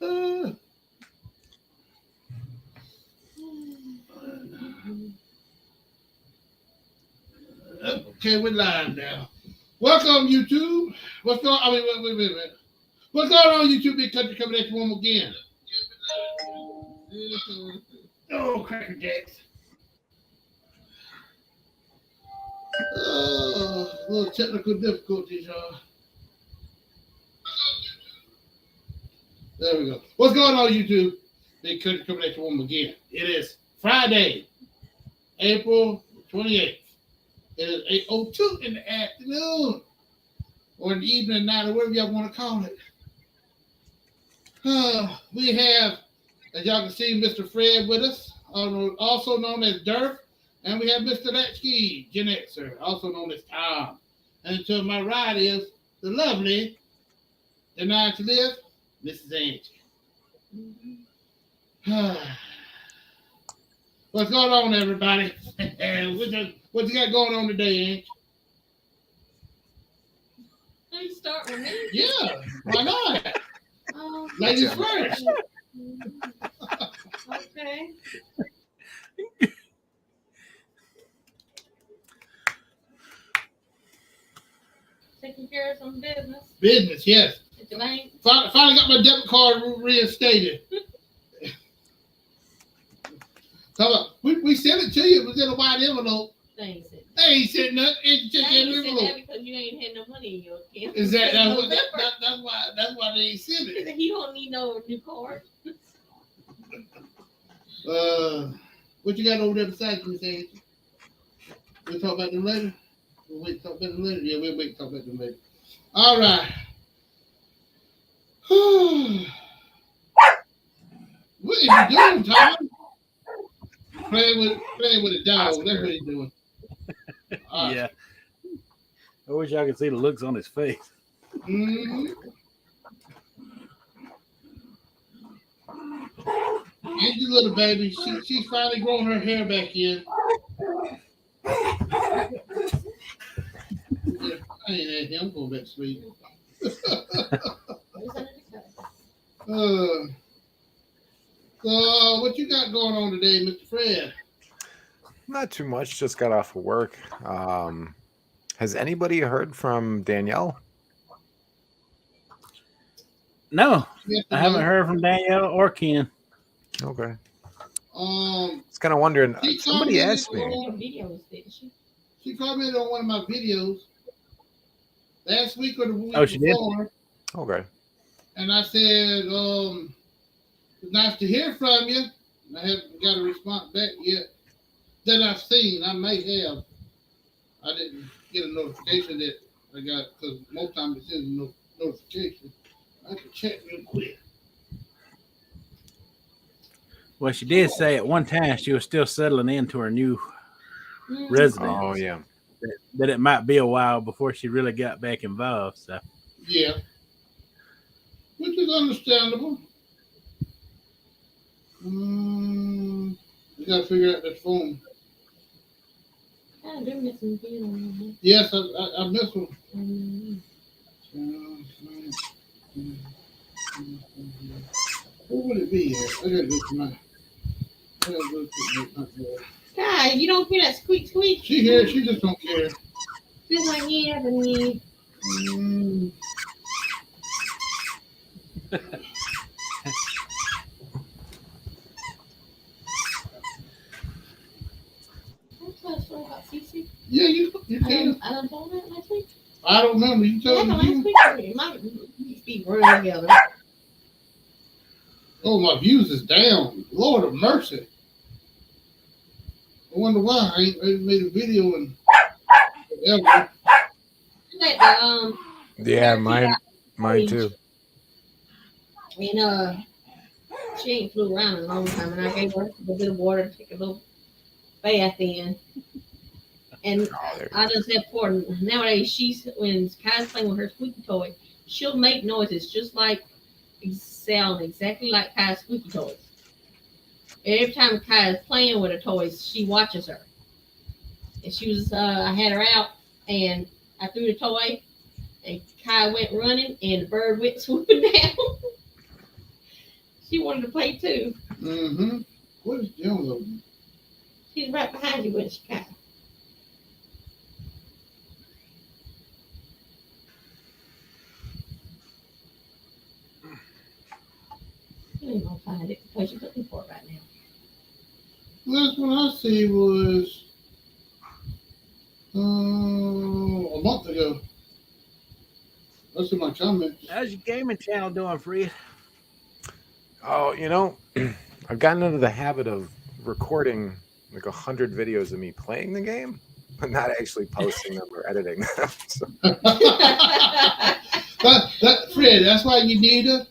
Uh, okay, we're live now. Welcome, YouTube. What's going? I mean, wait. What's going on, YouTube? Big Country coming at you one more again. Oh, cracker jacks. Little technical difficulties, y'all. There we go. What's going on, YouTube? Big Country coming at you one more again. It is Friday, April 28th. It is 8:02 in the afternoon, or in the evening, night, or whatever y'all want to call it. We have, as y'all can see, Mr. Fred with us, also known as Durf, and we have Mr. Latchkey, Gen Xer, also known as Tom. And to my right is the lovely, the nine to live, Mrs. Angie. What's going on, everybody? What you got going on today, Angie? You start with me? Yeah, why not? Ladies first. Okay. Taking care of some business. Business, yes. At the bank. Finally got my debit card reinstated. We sent it to you. It was in a white envelope. They ain't said They ain't sent nothing. It's just in an that envelope. because you ain't had no money in your account. Is that's why they ain't sent it. He don't need no new card. What you got over there beside you, Miss Angie? We'll talk about them later. We'll wait to talk about them later. Yeah, we'll wait to talk about them later. All right. What is he doing, Tom? Playing with a dog. That's what he's doing. Right. Yeah. I wish I could see the looks on his face. Mm-hmm. Angie, little baby, she's finally growing her hair back in. Yeah, I ain't had him go back to sleep. So what you got going on today, Mr. Fred? Not too much. Just got off of work. Has anybody heard from Danielle? No, Yes, I haven't heard from Danielle or Ken. Okay. I was kind of wondering. She Somebody commented asked me. Videos, did she? She commented on one of my videos last week or the week she before. Okay. And I said, it's nice to hear from you. I haven't got a response back yet that I've seen. I may have. I didn't get a notification that I got, because most times it sends a notification. I can check real quick. Well, she did say at one time she was still settling into her new residence. Oh, yeah. That it might be a while before she really got back involved. So Yeah. Which is understandable. We got to figure out that phone. I do miss some videos. Yes, I miss them. Who would it be at? I gotta go to my. God, you don't hear that squeak squeak? She here, she just don't care. She's like, yeah, but me. Yeah, you can. I done told that last week. I don't remember. You told Last me. week, it might be running together. Oh, my views is down. Lord of mercy. I wonder why I ain't made a video in forever. Yeah, mine too. And she ain't flew around in a long time, and I gave her a bit of water to take a little bath in. And I just said for her, nowadays when Kai's playing with her squeaky toy, she'll make noises just like sound exactly like Kai's squeaky toys. Every time Kai is playing with her toys, she watches her. And she was, I had her out, and I threw the toy, and Kai went running, and the bird went swooping down. She wanted to play too. Mm-hmm. What is downloading? She's right behind you when she got. You ain't gonna find it because you're looking for it right now. Last one I see was a month ago. That's in my comments. How's your gaming channel doing, Fred? Oh, I've gotten into the habit of recording like 100 videos of me playing the game, but not actually posting them or editing them. So, Fred, that's why you need to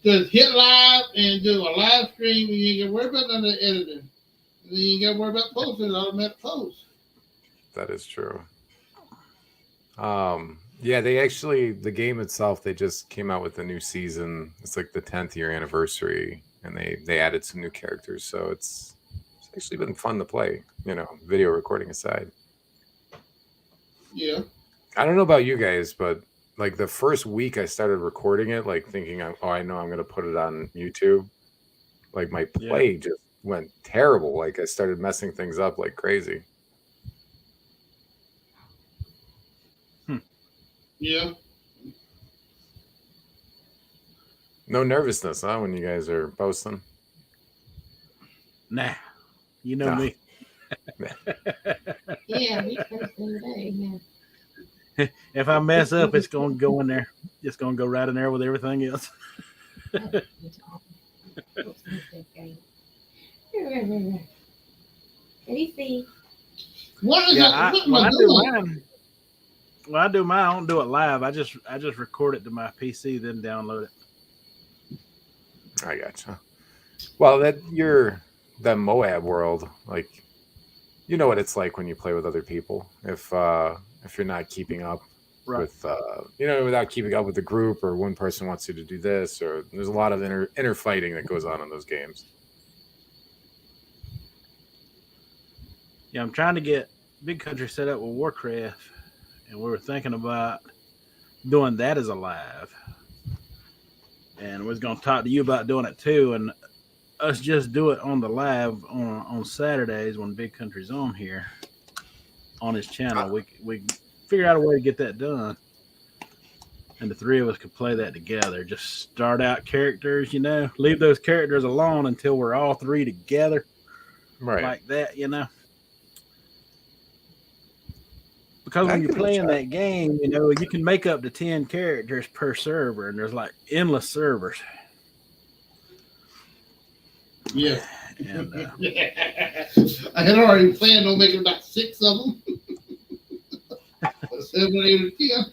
just hit live and do a live stream, and you can worry about none of the editing. And then you got to worry about posting an automatic post. that is true. Yeah, the game itself, they just came out with a new season. It's like the 10th year anniversary, and they added some new characters. So it's actually been fun to play, video recording aside. Yeah. I don't know about you guys, but like the first week I started recording it, like thinking, I know I'm going to put it on YouTube. Like my play just went terrible. Like I started messing things up like crazy. Yeah. No nervousness, huh, when you guys are posting? Nah, you know me. Yeah, we first the day. Yeah. If I mess up, it's going to go in there. It's going to go right in there with everything else. Easy. What is that? What am When I I do doing? mine, I don't do it live. I just record it to my PC, then download it. I gotcha. Well, that Moab world, like, you know what it's like when you play with other people. If you're not keeping up with, without keeping up with the group, or one person wants you to do this, or there's a lot of inner fighting that goes on in those games. Yeah, I'm trying to get Big Country set up with Warcraft, and we were thinking about doing that as a live. And we was going to talk to you about doing it too, and us just do it on the live on Saturdays when Big Country's on here on his channel. We figure out a way to get that done, and the three of us could play that together. Just start out characters, leave those characters alone until we're all three together, right? Like that, Because when you're playing that game, you can make up to 10 characters per server, and there's like endless servers. Yeah. And I had already planned on making about 6 of them. 7, 8, or 10.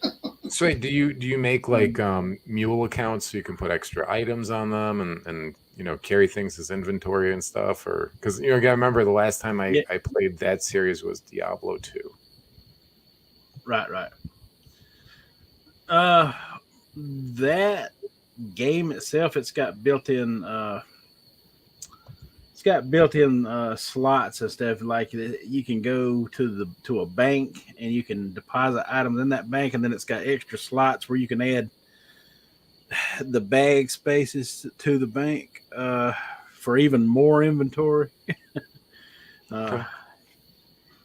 So wait, do you make like mule accounts so you can put extra items on them and carry things as inventory and stuff? Or because I remember the last time I played that series was Diablo 2. Right. That game itself, it's got built-in slots and stuff. Like you can go to a bank and you can deposit items in that bank, and then it's got extra slots where you can add the bag spaces to the bank for even more inventory.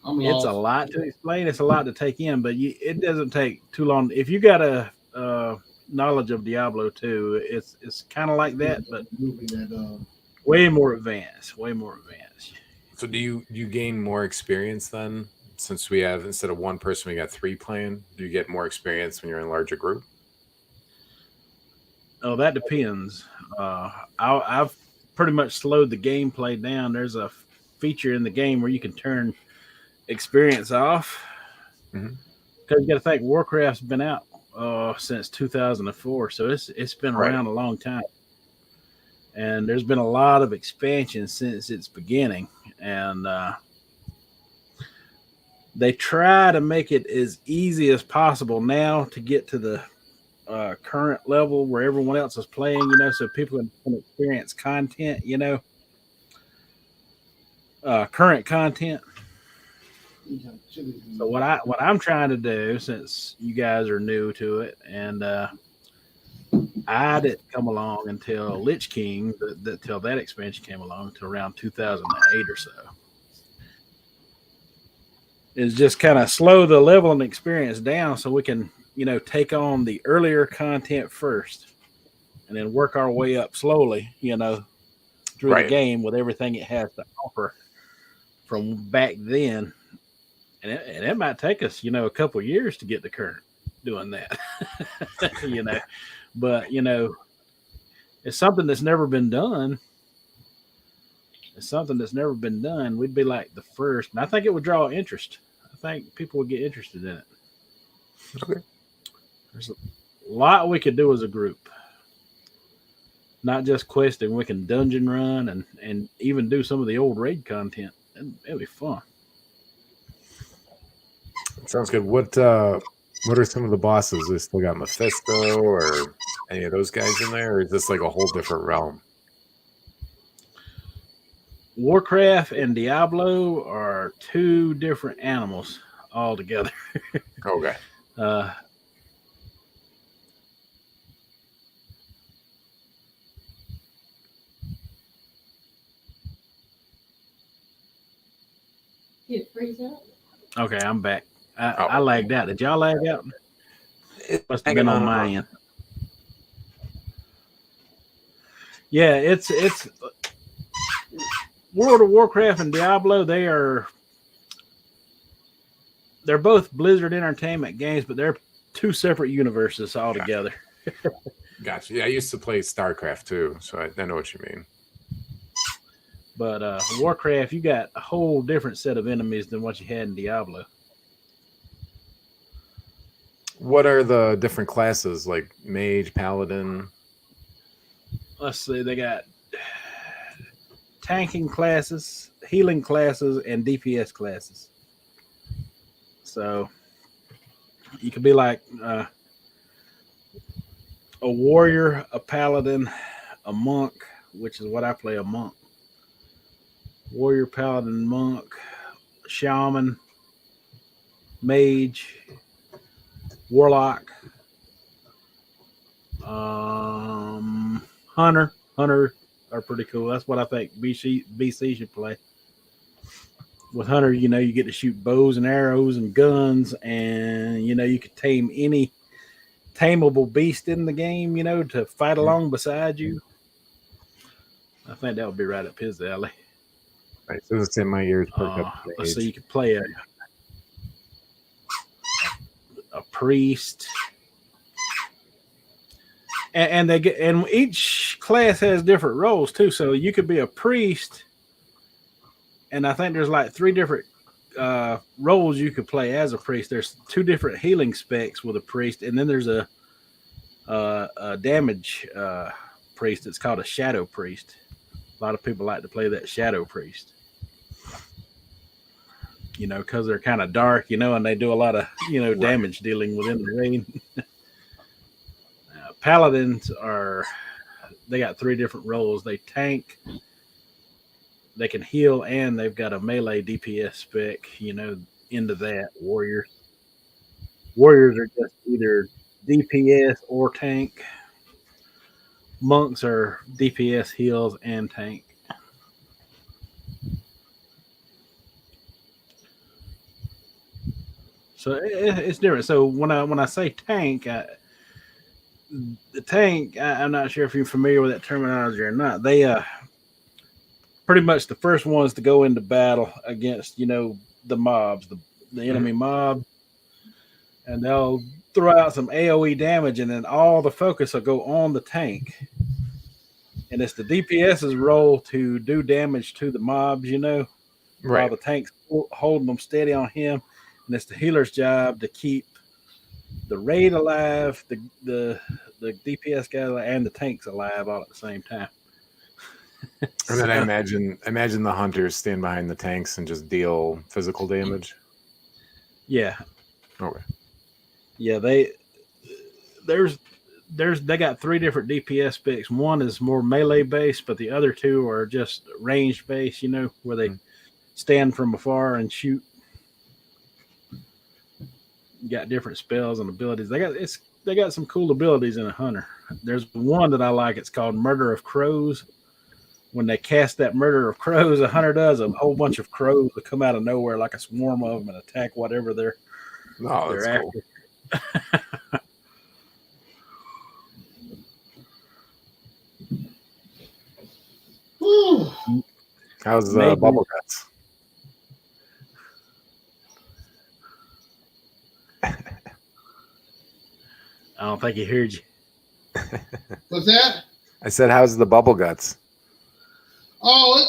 It's a lot to explain. It's a lot to take in, but it doesn't take too long. If you got a knowledge of Diablo 2, it's kind of like that, but way more advanced. So do you gain more experience then? Since we have, instead of one person, we got 3 playing. Do you get more experience when you're in a larger group? Oh, that depends. I've pretty much slowed the gameplay down. There's a feature in the game where you can turn experience off, because you got to think Warcraft's been out since 2004, so it's been around a long time, and there's been a lot of expansion since its beginning, and they try to make it as easy as possible now to get to the current level where everyone else is playing, so people can experience content, current content. So what I'm trying to do, since you guys are new to it, and I didn't come along until Lich-King, till that expansion came along, to around 2008 or so. Is just kind of slow the level and experience down so we can, take on the earlier content first and then work our way up slowly, through the Right. game with everything it has to offer from back then. And it might take us, a couple years to get to current doing that, but, it's something that's never been done. It's something that's never been done. We'd be like the first, and I think it would draw interest. I think people would get interested in it. Okay. There's a lot we could do as a group. Not just questing, we can dungeon run and even do some of the old raid content. It'd be fun. Sounds good. What are some of the bosses? They still got Mephisto or any of those guys in there, or is this like a whole different realm? Warcraft and Diablo are two different animals altogether. Okay. Did it freeze up? Okay, I'm back. I lagged out. Did y'all lag out? It must have been on my end. Yeah, it's World of Warcraft and Diablo. They're both Blizzard Entertainment games, but they're two separate universes altogether. Gotcha. Yeah, I used to play StarCraft too, so I know what you mean. But Warcraft, you got a whole different set of enemies than what you had in Diablo. What are the different classes, like mage, paladin? Let's see, they got tanking classes, healing classes, and DPS classes. So you could be like a warrior, a paladin, a monk, which is what I play, a monk. Warrior, paladin, monk, shaman, mage, warlock, hunter. Hunter are pretty cool. That's what I think BC should play. With hunter, you get to shoot bows and arrows and guns, and you could tame any tameable beast in the game, to fight along beside you. I think that would be right up his alley. Right, so it's in my ears. Let's see, you could play a priest, and each class has different roles too. So you could be a priest, and I think there's like 3 different roles you could play as a priest. There's 2 different healing specs with a priest, and then there's a damage priest. It's called a shadow priest. A lot of people like to play that shadow priest, because they're kind of dark, and they do a lot of, damage dealing within the rain. Paladins they got 3 different roles. They tank, they can heal, and they've got a melee DPS spec, into that. Warriors are just either DPS or tank. Monks are DPS, heals, and tank. So it's different. So when I say tank, the tank, I'm not sure if you're familiar with that terminology or not. They pretty much the first ones to go into battle against the mobs, the enemy mob, and they'll throw out some AoE damage, and then all the focus will go on the tank. And it's the DPS's role to do damage to the mobs, right, while the tank's holding them steady on him. And it's the healer's job to keep the raid alive, the DPS guy and the tanks alive all at the same time. And then I imagine the hunters stand behind the tanks and just deal physical damage. Yeah. Okay. Yeah, they got 3 different DPS specs. One is more melee based, but the other 2 are just range based, where they stand from afar and shoot. Got different spells and abilities. they got some cool abilities in a hunter. There's one that I like. It's called Murder of Crows. When they cast that Murder of Crows, a hunter does a whole bunch of crows that come out of nowhere like a swarm of them and attack whatever they're that's after. Cool. How's Bubble Guts? I don't think he heard you. What's that? I said, how's the Bubble Guts? Oh,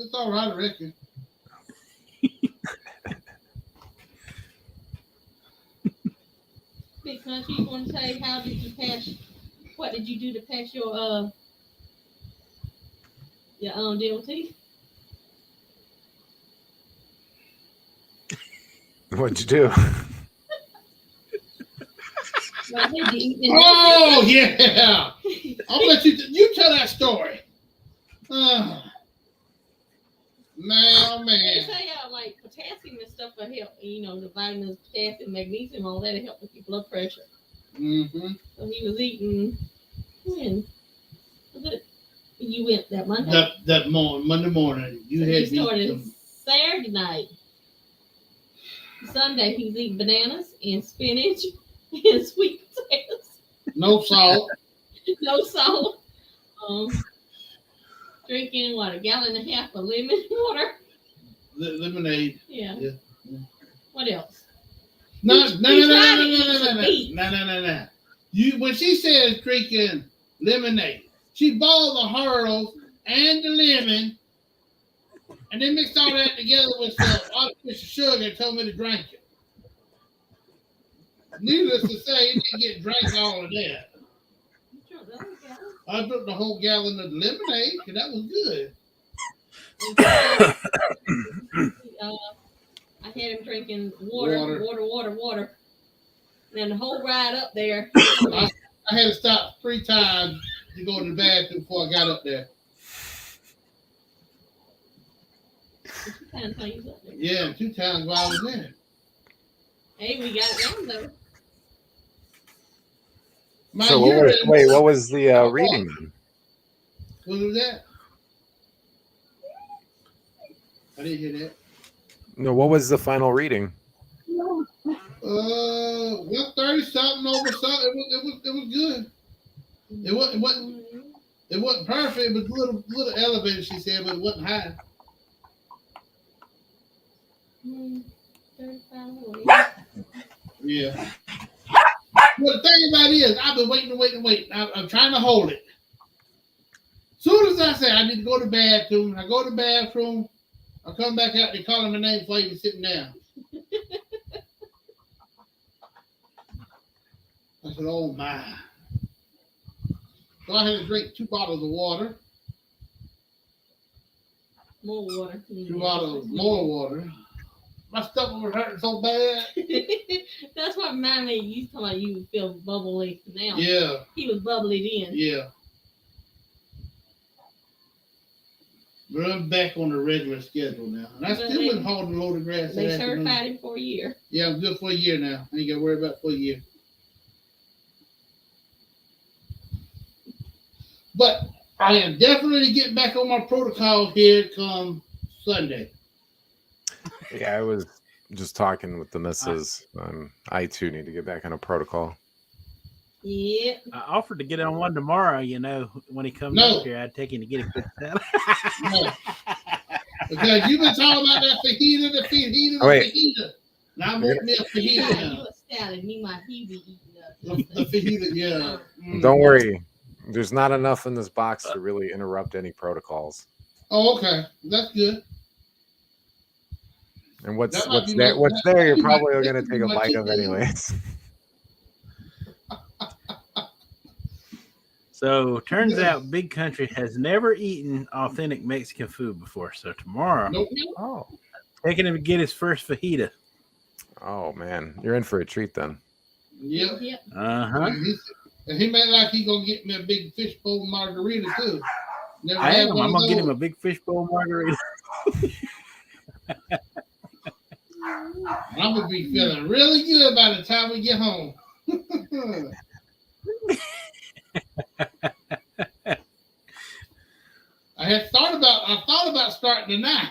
it's all right, I reckon. Big Country, you want to say how did you pass? What did you do to pass your DOT? What'd you do? Oh yeah, I'll let you tell that story. Man, oh man. They say like potassium and stuff will help. The vitamins, potassium, magnesium, all that to help with your blood pressure. Mm-hmm. So he was eating. When was it? You went that Monday. That Monday morning. He started Saturday night. Sunday he was eating bananas and spinach and sweet potatoes. No salt. No salt. Drinking a gallon and a half of lemon water. Lemonade. Yeah. Yeah. What else? No. You when she says drinking lemonade, she boiled the hurls and the lemon, and then mixed all that together with artificial sugar and told me to drink it. Needless to say, it didn't get drank all of that. I took the whole gallon of lemonade, and that was good. I had him drinking water. And then the whole ride up there. I had to stop 3 times to go to the bathroom before I got up there. Yeah, 2 times while I was there. Hey, we got it down though. So what was the reading then? What was that? I didn't hear that. No, what was the final reading? 130 something over something. It was good. It wasn't perfect. It was a little elevated, she said, but it wasn't high. 35. Yeah. Well, the thing about it is, I've been waiting. I'm trying to hold it. Soon as I say I need to go to the bathroom, I go to the bathroom, I come back out, they call my name before I even sitting down. I said, oh my. So I had to drink 2 bottles of water. More water. 2 bottles more water. My stomach was hurting so bad. That's what reminded me. You talking about you feel bubbly now. Yeah. He was bubbly then. Yeah. But I'm back on the regular schedule now. And I still been hauling a load of grass. They certified him for a year. Yeah, I'm good for a year now. I ain't got to worry about it for a year. But I am definitely getting back on my protocol here come Sunday. Yeah, I was just talking with the missus. I too need to get back on a protocol. Yeah. I offered to get on one tomorrow, when he comes up here, I'd take him to get a good salad. No. Because you've been talking about that fajita. Now I'm opening me a fajita now. You a salad, me my he be eating up. The fajita, yeah. Don't worry. There's not enough in this box to really interrupt any protocols. Oh, okay. That's good. And what's there, you're probably going to take a bite of anyways. So turns out Big Country has never eaten authentic Mexican food before. So tomorrow, Oh, taking him to get his first fajita. Oh man, you're in for a treat then. Yep. Uh-huh. And he made like he gonna get me a big fishbowl margarita too. I'm gonna get him a big fishbowl margarita. I'm gonna be feeling really good by the time we get home. I thought about starting tonight.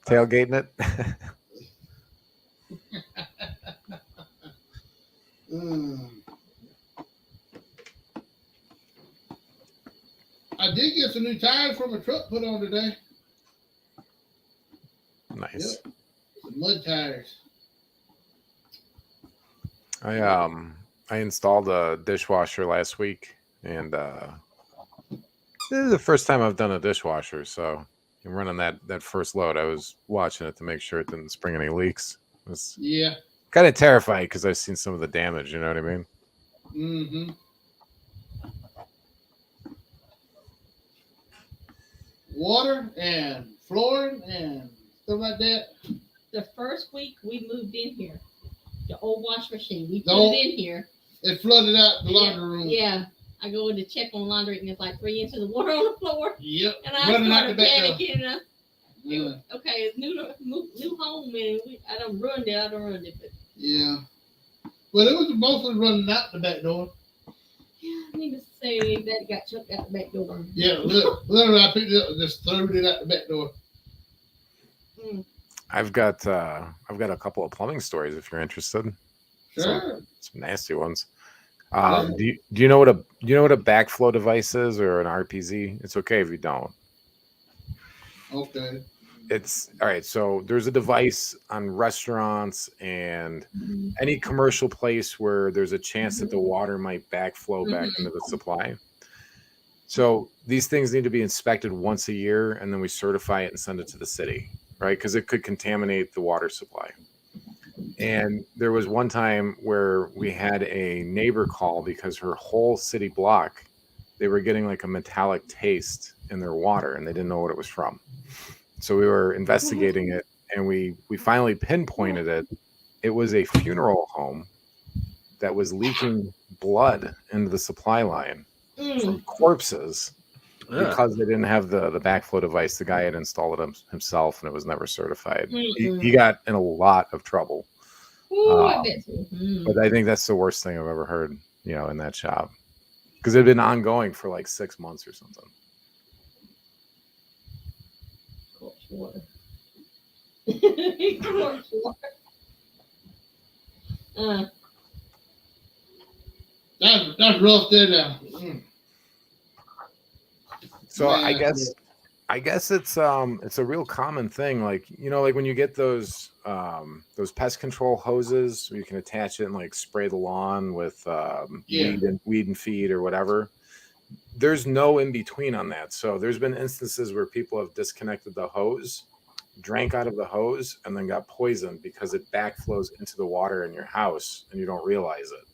Tailgating it. I did get some new tires for my truck put on today. Nice. Yep. Some mud tires. I installed a dishwasher last week, and this is the first time I've done a dishwasher, so I'm running that first load. I was watching it to make sure it didn't spring any leaks. It was kind of terrifying because I've seen some of the damage. You know what I mean? Mm-hmm. Water and flooring and stuff like that. The first week we moved in here, the old wash machine, we put it in here. It flooded out the laundry room. Yeah. I go in to check on laundry and it's like 3 inches of water on the floor. Yep. And I started panicking. Okay, it's new home and I done ruined it. But yeah. Well, it was mostly running out the back door. Yeah, I need to say that got chucked out the back door. Yeah, literally I picked it up and just threw it out the back door. I've got a couple of plumbing stories if you're interested. Sure. Some nasty ones. Do you know what a backflow device is or an RPZ? It's okay if you don't. Okay. It's all right. So there's a device on restaurants and any commercial place where there's a chance that the water might backflow back into the supply. So these things need to be inspected once a year, and then we certify it and send it to the city, right? Because it could contaminate the water supply. And there was one time where we had a neighbor call because her whole city block, they were getting like a metallic taste in their water, and they didn't know what it was from. So we were investigating it, and we finally pinpointed it. It was a funeral home that was leaking blood into the supply line from corpses because they didn't have the backflow device. The guy had installed it himself, and it was never certified. He got in a lot of trouble. But I think that's the worst thing I've ever heard, in that shop, because it had been ongoing for like 6 months or something. Water. That's rough there now. So I guess it's a real common thing. Like, like when you get those pest control hoses, you can attach it and like spray the lawn with weed and feed or whatever. There's no in between on that. So there's been instances where people have disconnected the hose, drank out of the hose, and then got poisoned because it backflows into the water in your house and you don't realize it.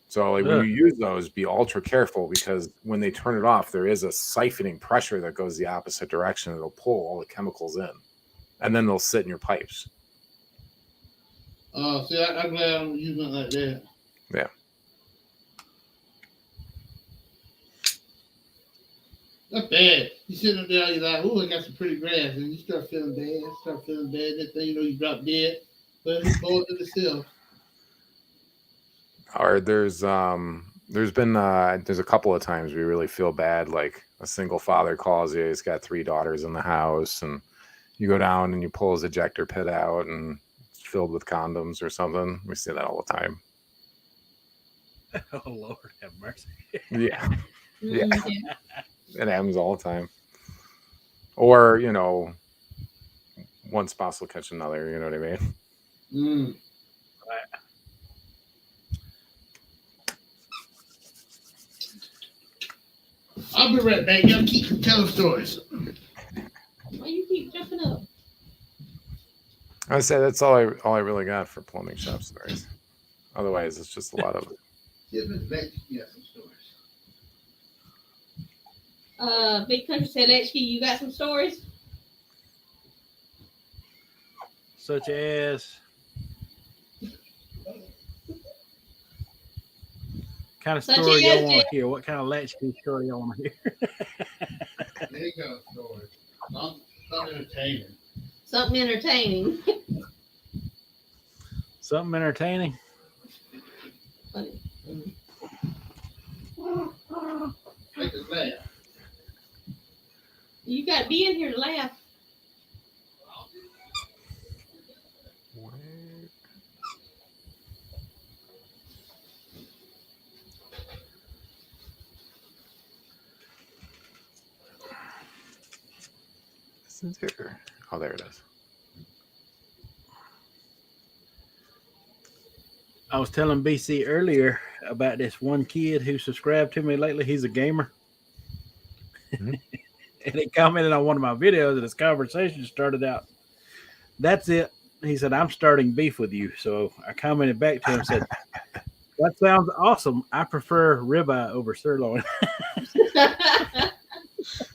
So like when you use those, be ultra careful, because when they turn it off, there is a siphoning pressure that goes the opposite direction. It'll pull all the chemicals in, and then they'll sit in your pipes. See, I'm glad I'm using it like that. Yeah. That's bad. You sitting up there, you're like, "Oh, I got some pretty grass," and you start feeling bad. Next thing you know, you drop dead, but it's boiled to the sill. Or there's been there's a couple of times we really feel bad. Like a single father calls you, he's got 3 daughters in the house, and you go down and you pull his ejector pit out and it's filled with condoms or something. We see that all the time. Oh Lord, have mercy. Yeah. It happens all the time. Or, one spouse will catch another, you know what I mean? I'll be right back. Y'all keep telling stories. Why you keep jumping up? I would say that's all I really got for plumbing shop stories. Otherwise, it's just a lot of Yeah, some stories. Big Country said, Latchkey, you got some stories? Such as kind of story you want to hear? What kind of Latchkey story you want to hear? There you go, story. Something entertaining. Something entertaining. Something entertaining. Funny. Make us laugh. You got to be in here to laugh. Isn't there? Oh, there it is. I was telling BC earlier about this one kid who subscribed to me lately. He's a gamer. Mhm. And he commented on one of my videos, and his conversation started out, "That's it." He said, "I'm starting beef with you." So I commented back to him and said, "That sounds awesome. I prefer ribeye over sirloin."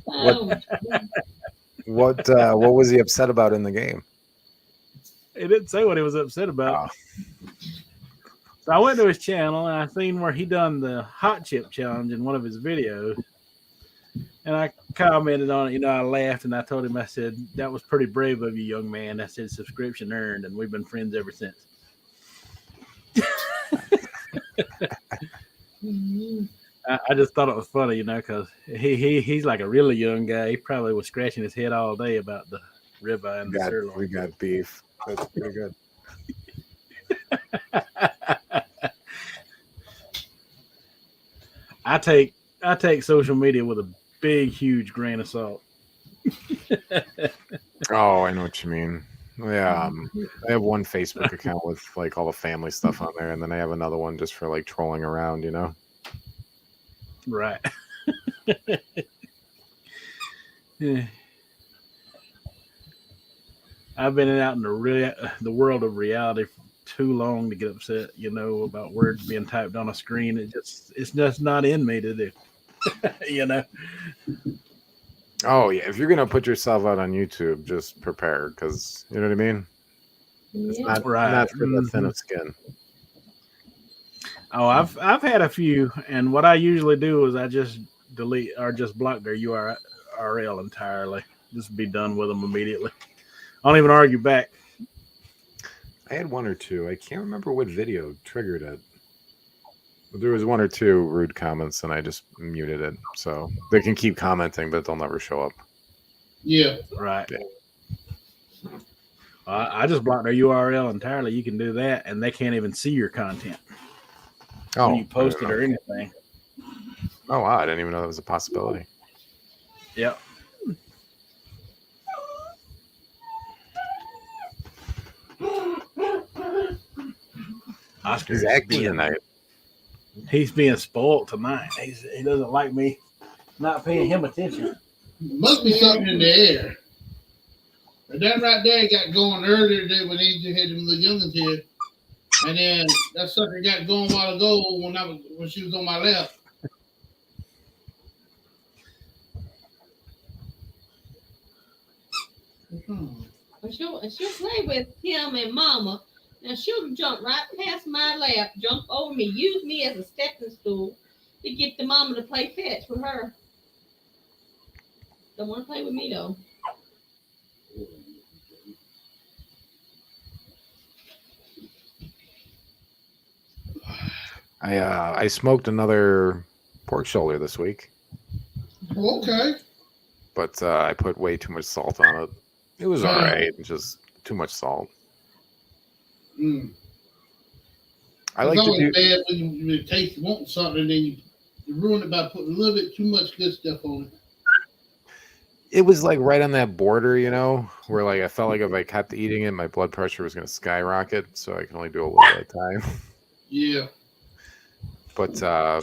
Oh, What was he upset about in the game? He didn't say what he was upset about. Oh. So I went to his channel and I seen where he done the hot chip challenge in one of his videos. And I commented on it. You know, I laughed and I told him, I said, "That was pretty brave of you, young man." I said, "Subscription earned," and we've been friends ever since. I just thought it was funny, you know, because he's like a really young guy. He probably was scratching his head all day about the ribeye and the sirloin. We got beef. That's pretty good. I take social media with a big, huge grain of salt. Oh, I know what you mean. Yeah, I have one Facebook account with like all the family stuff on there, and then I have another one just for like trolling around, you know. Right. Yeah. I've been out in the world of reality for too long to get upset, you know, about words being typed on a screen. It's just not in me to do. You know. Oh yeah, if you're gonna put yourself out on YouTube, just prepare, because you know what I mean. It's yeah. not Right. not for the thin of skin. Oh, I've had a few, and what I usually do is I just delete or just block their URL entirely. Just be done with them immediately. I don't even argue back. I had one or two. I can't remember what video triggered it. But there was one or two rude comments, and I just muted it. So they can keep commenting, but they'll never show up. Yeah. Right. Yeah. I just block their URL entirely. You can do that, and they can't even see your content when you post it or anything. Oh, wow. I didn't even know that was a possibility. Yep. Oscar's He's acting tonight. He's being spoiled tonight. He doesn't like me not paying him attention. Must be something in the air. But that right there got going earlier today when they just had them little youngins here. And then that sucker got going a while ago when she was on my lap. She'll play with him and Mama. Now she'll jump right past my lap, jump over me, use me as a stepping stool to get the Mama to play fetch with her. Don't want to play with me though. I smoked another pork shoulder this week. Okay. But I put way too much salt on it. It was all right, just too much salt. I like to do. Bad when you taste want something and then you ruin it by putting a little bit too much good stuff on it. It was like right on that border, you know, where like I felt like if I kept eating it, my blood pressure was going to skyrocket. So I can only do a little at a time. Yeah. But I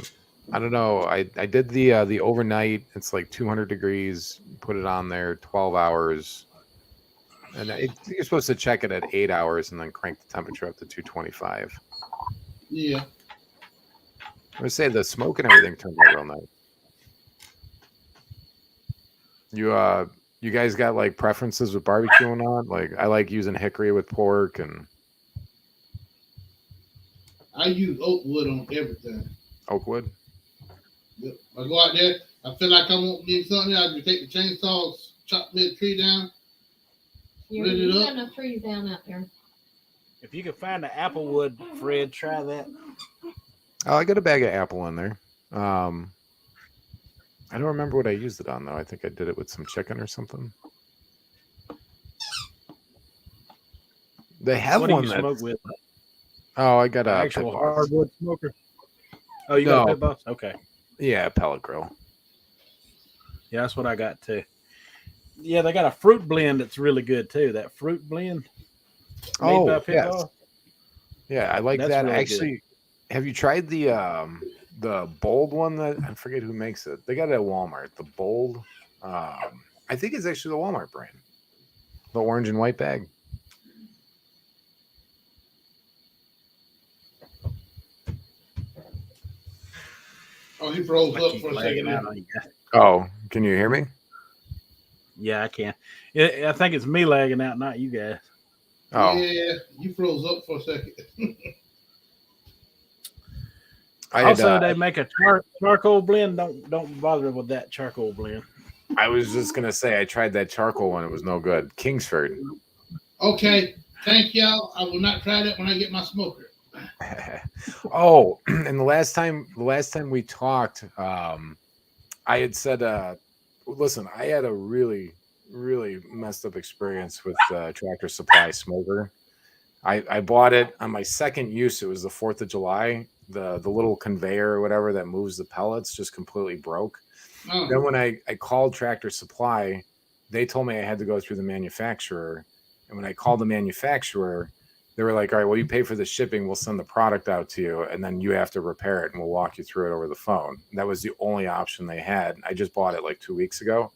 don't know. I did the overnight. It's like 200 degrees. Put it on there 12 hours. And you're supposed to check it at 8 hours and then crank the temperature up to 225. Yeah. I would say the smoke and everything turned out real nice. You guys got like preferences with barbecuing on? Like I like using hickory with pork, and I use oak wood on everything. Oak wood? Yep. I go out there, I feel like I want to do something, I just take the chainsaw, chop me a tree down, You got enough trees down out there. If you can find the apple wood, Fred, try that. Oh, I got a bag of apple in there. I don't remember what I used it on though. I think I did it with some chicken or something. They have what one do you that smoke with? Oh, I got a actual hardwood smoker. Oh, you got a pit boss? Okay. Yeah, pellet grill. Yeah, that's what I got too. Yeah, they got a fruit blend that's really good too. That fruit blend. Oh, by Pit yes. Boss. Yeah, I like That's that. really Actually, have you tried the bold one that I forget who makes it? They got it at Walmart. The bold. I think it's actually the Walmart brand. The orange and white bag. Oh, he froze up for a second. Oh, can you hear me? Yeah, I can. Yeah, I think it's me lagging out, not you guys. Oh, yeah, you froze up for a second. They make a charcoal blend. Don't bother with that charcoal blend. I was just gonna say I tried that charcoal one. It was no good. Kingsford. Okay, thank y'all. I will not try that when I get my smoker. Oh, and the last time we talked, I had said, listen, I had a really messed up experience with Tractor Supply smoker. I bought it on my second use. It was the 4th of July. The little conveyor or whatever that moves the pellets just completely broke. Oh. Then when I called Tractor Supply, they told me I had to go through the manufacturer. And when I called the manufacturer, they were like, all right, well, you pay for the shipping. We'll send the product out to you. And then you have to repair it and we'll walk you through it over the phone. And that was the only option they had. I just bought it like 2 weeks ago.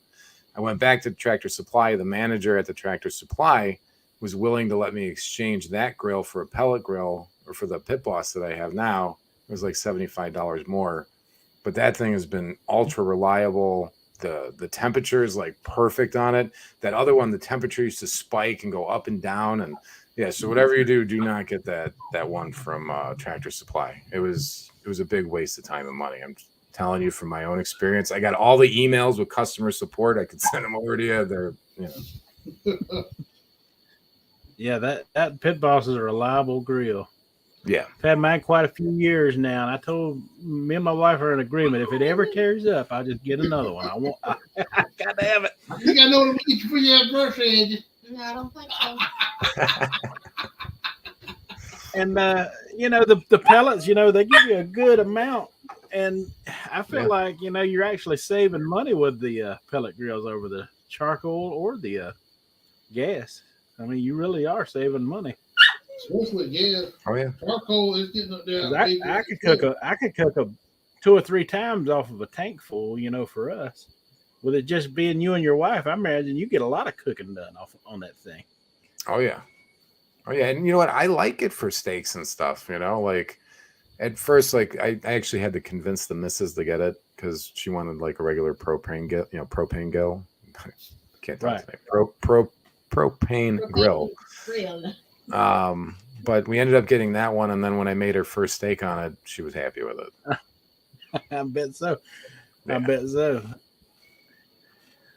I went back to Tractor Supply. The manager at the Tractor Supply was willing to let me exchange that grill for a pellet grill or for the Pit Boss that I have now. It was like $75 more. But that thing has been ultra reliable. The temperature is like perfect on it. That other one, the temperature used to spike and go up and down. And yeah, so whatever you do not get that one from Tractor Supply. It was a big waste of time and money. I'm telling you from my own experience. I got all the emails with customer support. I could send them over to you. They're, Yeah, that Pit Boss is a reliable grill. Yeah. I've had mine quite a few years now, and I told me and my wife are in agreement. If it ever tears up, I'll just get another one. I gotta have it. You gotta know what to get you for your anniversary, Angie. No, I don't think so. And the pellets, they give you a good amount, and I feel like you're actually saving money with the pellet grills over the charcoal or the gas. I mean, you really are saving money. Especially gas. Oh yeah. Charcoal is getting up there. I could cook a 2 or 3 times off of a tank full, for us. With it just being you and your wife, I imagine you get a lot of cooking done on that thing. Oh yeah. Oh yeah. And you know what? I like it for steaks and stuff, like at first, like I actually had to convince the missus to get it because she wanted like a regular propane grill. Can't talk today. Propane grill. But we ended up getting that one, and then when I made her first steak on it, she was happy with it. I bet so. Yeah. I bet so.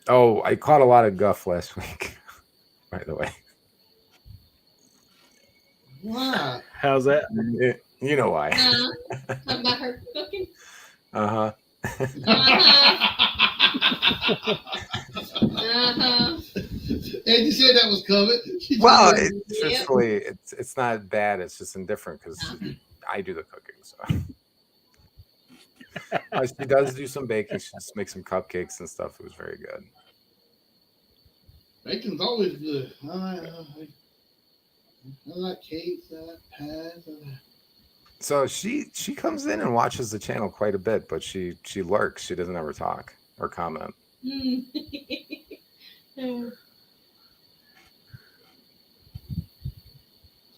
Oh, I caught a lot of guff last week, by the way. Why? How's that? You know why. Talking about her cooking? Uh-huh. And you said that was coming. Well, truthfully, it's not bad. It's just indifferent because I do the cooking. So she does do some baking. She just makes some cupcakes and stuff. It was very good. Bacon's always good. I like cakes. I like pies. So she comes in and watches the channel quite a bit, but she lurks. She doesn't ever talk or comment.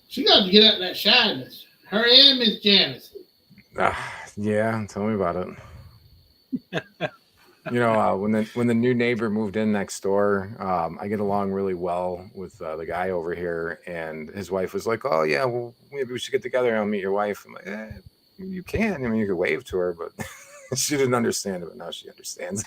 She got to get out of that shyness. Her and Miss Janice. Yeah, tell me about it. When the new neighbor moved in next door, I get along really well with the guy over here, and his wife was like, "Oh yeah, well maybe we should get together and I'll meet your wife." I'm like, "You can. I mean, you could wave to her," but she didn't understand it, but now she understands.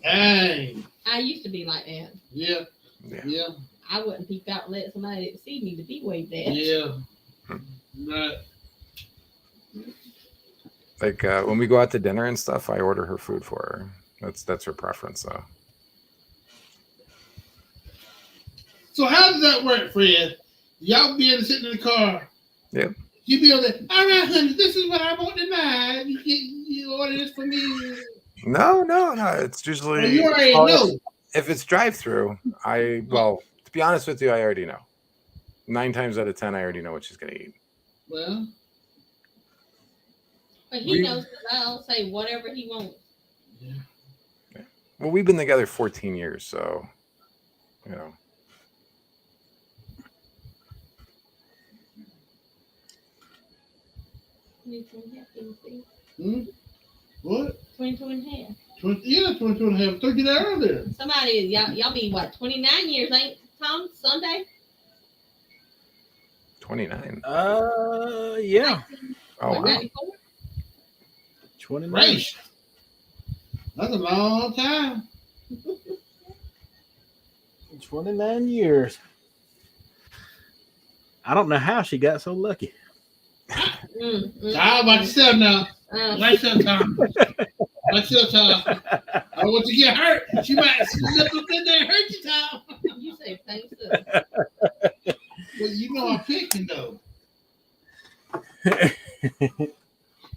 Dang. I used to be like that. Yeah. Yeah. I wouldn't peep out and let somebody that see me to be waved at. Yeah. Right. Like when we go out to dinner and stuff, I order her food for her. That's her preference, though. So how does that work, Fred? Y'all be able to sit in the car. Yep. You be able to, all right, honey, this is what I want tonight. You order this for me. No. It's usually Well, you already know. If it's drive-through, to be honest with you, I already know. 9 times out of 10, I already know what she's gonna eat. Well, But he knows that I'll say whatever he wants. Yeah. Well, we've been together 14 years, so you know. What? 22 and a half. 22 and a half. Took you there earlier. Somebody, y'all be what, 29 years, ain't Tom? Sunday? 29. Yeah. Oh, wow. 94? 29. Right. That's a long time. 29 years. I don't know how she got so lucky. How about yourself now? Watch your time. Watch your time. I don't want you to get hurt. She might slip up in there and hurt you, Tom. You say thanks to. Well, you know I'm picking, though.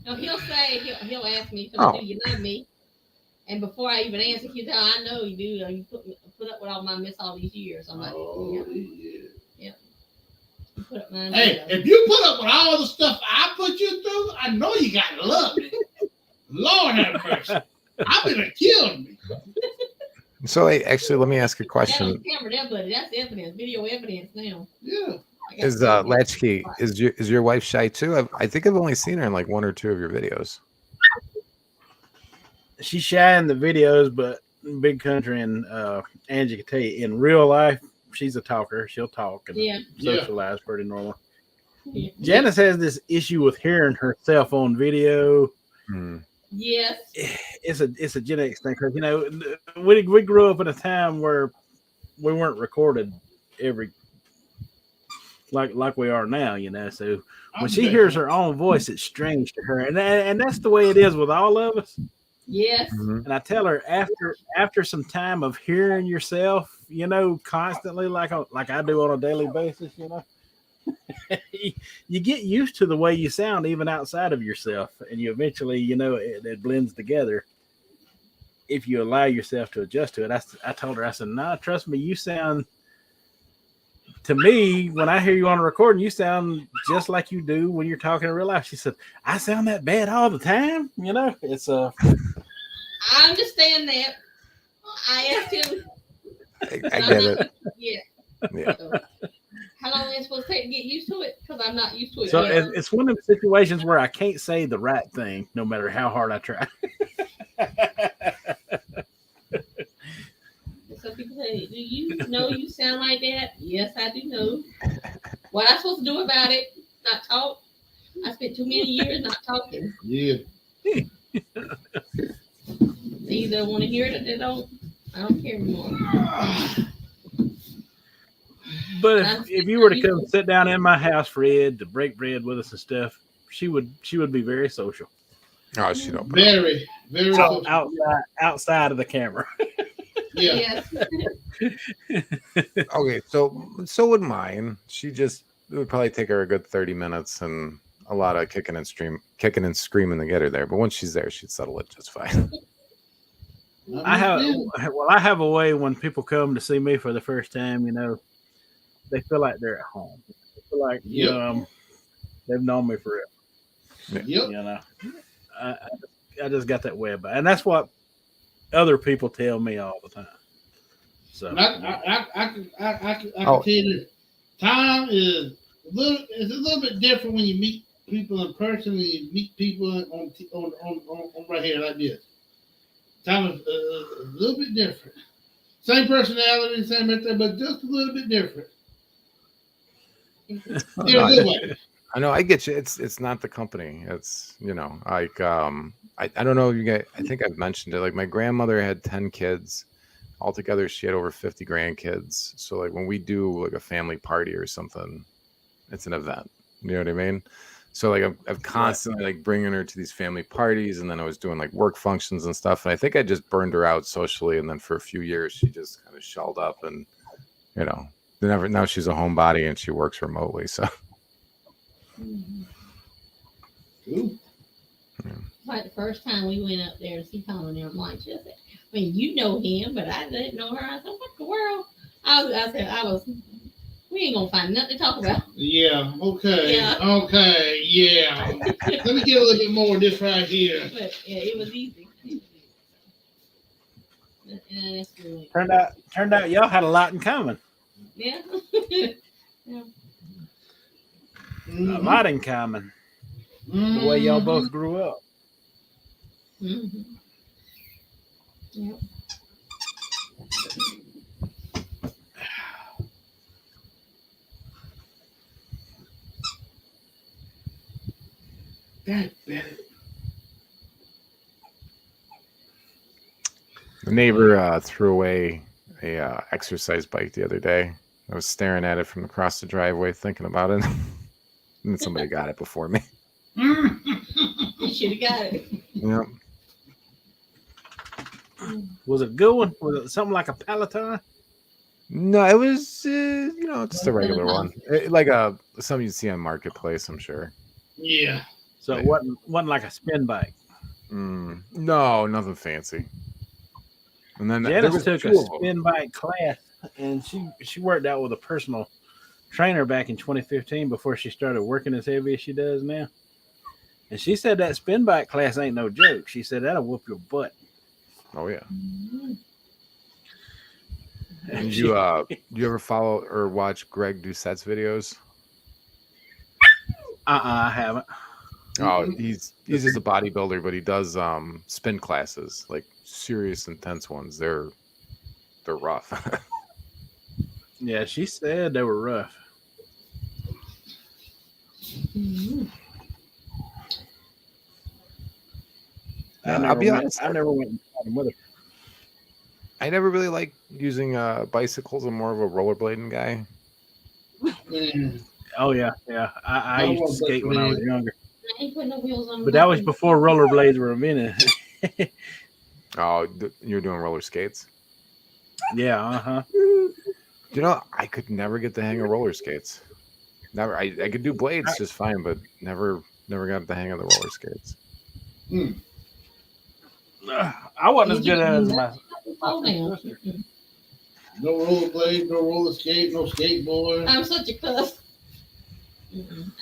No, he'll say, he'll ask me, do you love me? And before I even answer, he'll tell, I know you do. You put up with all my mess all these years. I'm like, yeah. You put up my Hey, if you put up with all the stuff I put you through, I know you got to love me. Lord have mercy. I would have killed me. So, actually, let me ask a question. That on camera, there, buddy. That's evidence, video evidence now. Yeah. Is Latchkey, is your wife shy too? I think I've only seen her in like 1 or 2 of your videos. She's shy in the videos, but Big Country and Angie can tell you in real life, she's a talker. She'll talk and socialize pretty normal. Yeah. Janice has this issue with hearing herself on video. Yes. It's a genetics thing because we grew up in a time where we weren't recorded every like we are now, So when she hears her own voice, it's strange to her, and that's the way it is with all of us. Yes. And I tell her after some time of hearing yourself, constantly like I do on a daily basis, you get used to the way you sound even outside of yourself, and you eventually, it blends together if you allow yourself to adjust to it. I told her, I said, nah, trust me, you sound, to me, when I hear you on a recording, you sound just like you do when you're talking in real life. She said, I sound that bad all the time. It's I understand that. I asked him. I get it. Yeah. So, how long is it supposed to take to get used to it? Because I'm not used to it. So yet. it's one of the situations where I can't say the right thing, no matter how hard I try. Some people say, do you know you sound like that? Yes, I do know. What am I supposed to do about it? Not talk? I spent too many years not talking. Yeah. They either want to hear it or they don't. I don't care anymore. But if you were to come sit down in my house, Fred, to break bread with us and stuff, she would be very social. Oh, she don't. Very, very social. Outside of the camera. Yeah. Yes. Okay, so would mine. It would probably take her a good 30 minutes and a lot of kicking and screaming to get her there. But once she's there, she'd settle it just fine. I have a way when people come to see me for the first time, they feel like they're at home. They feel like they've known me forever. Yep. I just got that way about it. And that's what other people tell me all the time. So I can tell you this. Time is a little bit different when you meet people in person and you meet people on right here like this. Time is a little bit different. Same personality, same everything, but just a little bit different. In a good way. I know, I get you. It's not the company. It's like I don't know if you guys. I think I've mentioned it. Like my grandmother had 10 kids, altogether she had over 50 grandkids. So like when we do like a family party or something, it's an event. You know what I mean? So like I'm constantly like bringing her to these family parties, and then I was doing like work functions and stuff. And I think I just burned her out socially. And then for a few years, she just kind of shelled up, and you know, now she's a homebody and she works remotely. So. Ooh. Like the first time we went up there to see Colin, I'm like, just, I mean, you know him, but I didn't know her. I said, what the world? We ain't gonna find nothing to talk about. Yeah. Okay. Yeah. Okay. Yeah. Let me get a little bit more of this right here. But yeah, it was easy. Yeah, that's really Turned out y'all had a lot in common. yeah. Yeah. A lot in common. The way y'all both grew up. Mm-hmm. Yep. That. The neighbor threw away a exercise bike the other day. I was staring at it from across the driveway, thinking about it, and then somebody got it before me. You should have got it. Yep. Was it a good one? Was it something like a Peloton? No, it was just a regular one, like something you'd see on Marketplace, I'm sure. Yeah. So it wasn't like a spin bike. No, nothing fancy. And then Janice took a spin bike class, and she worked out with a personal trainer back in 2015 before she started working as heavy as she does now. And she said that spin bike class ain't no joke. She said that'll whoop your butt. Oh yeah. And you ever follow or watch Greg Doucette's videos? I haven't. Oh, he's just a bodybuilder, but he does spin classes, like serious, intense ones. They're rough. Yeah, she said they were rough. Mm-hmm. I'll be honest. I never went with her. I never really liked using bicycles. I'm more of a rollerblading guy. Oh yeah. I used to skate when I was younger. I ain't putting no wheels on. But that was before rollerblades were invented. Oh, you're doing roller skates? Yeah, You know, I could never get the hang of roller skates. Never. I could do blades just fine, but never got the hang of the roller skates. I wasn't as good as my sister. No rollerblade, no roller skate, no skateboard. I'm such a cuss.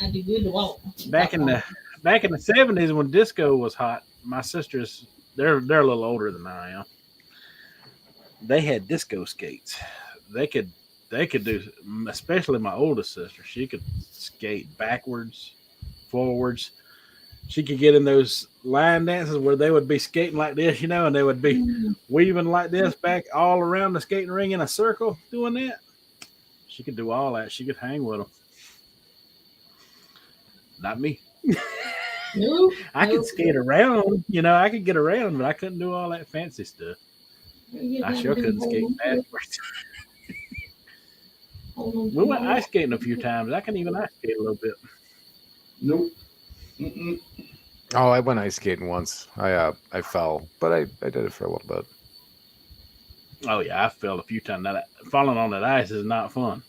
I do good to walk. Back in the 70s when disco was hot, my sisters they're a little older than I am. They had disco skates. They could do, especially my oldest sister. She could skate backwards, forwards. She could get in those line dances where they would be skating like this, and they would be weaving like this back all around the skating ring in a circle doing that. She could do all that. She could hang with them. Not me. Nope. I could skate around, I could get around, but I couldn't do all that fancy stuff. I sure couldn't skate backwards. We went ice skating a few times. I can even ice skate a little bit. Nope. Mm-mm. Oh, I went ice skating once. I fell, but I did it for a little bit. Oh yeah, I fell a few times. Falling on that ice is not fun.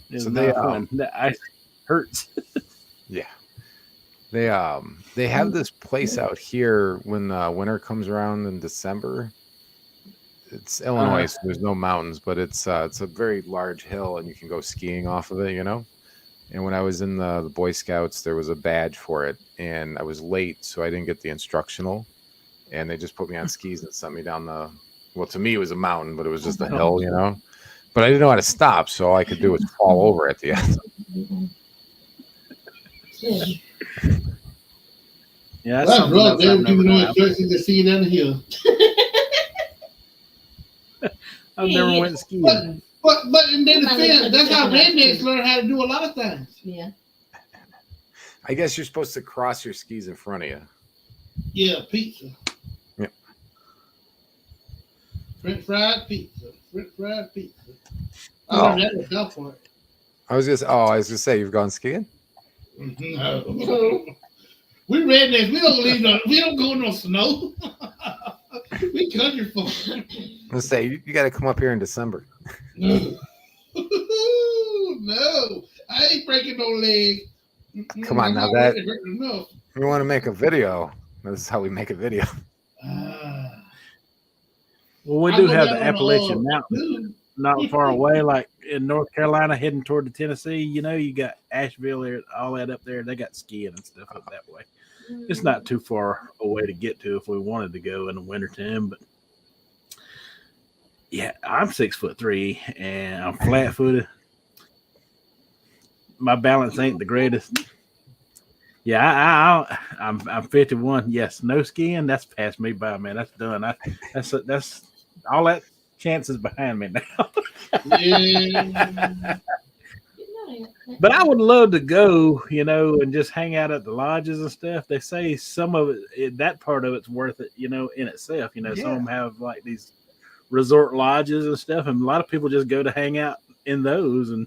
It's So not fun. That ice hurts. Yeah. They have this place out here when winter comes around in December. It's Illinois, so there's no mountains, but it's a very large hill, and you can go skiing off of it, And when I was in the Boy Scouts, there was a badge for it, and I was late, so I didn't get the instructional, and they just put me on skis and sent me down to me it was a mountain, but it was just a hill, But I didn't know how to stop, so all I could do was fall over at the end. Yeah, that's rough. They were giving no instructions to see you down the hill. I've never went skiing. But in their defense, that's how rednecks learn how to do a lot of things. Yeah. I guess you're supposed to cross your skis in front of you. Yeah, pizza. Yeah. French fried pizza. French fried pizza. I Oh. learned that at South Point. I was gonna say you've gone skiing. No. We rednecks. We don't go no snow. We country folk. Let's say you got to come up here in December. No. No. I ain't breaking no leg. Come on, now that you want to make a video, this is how we make a video. Well, we do have the Appalachian Mountains not far away, like in North Carolina, heading toward the Tennessee. You know, you got Asheville there, all that up there. They got skiing and stuff up that way. It's not too far away to get to if we wanted to go in the wintertime, but yeah, I'm 6'3" and I'm flat footed. My balance ain't the greatest. Yeah, I'm 51. Yes, no skiing. That's passed me by, man. That's done. That's all that chance is behind me now. Yeah. But I would love to go, you know, and just hang out at the lodges and stuff. They say some of it, that part of it's worth it, you know, in itself. You know, some of them have like these resort lodges and stuff, and a lot of people just go to hang out in those and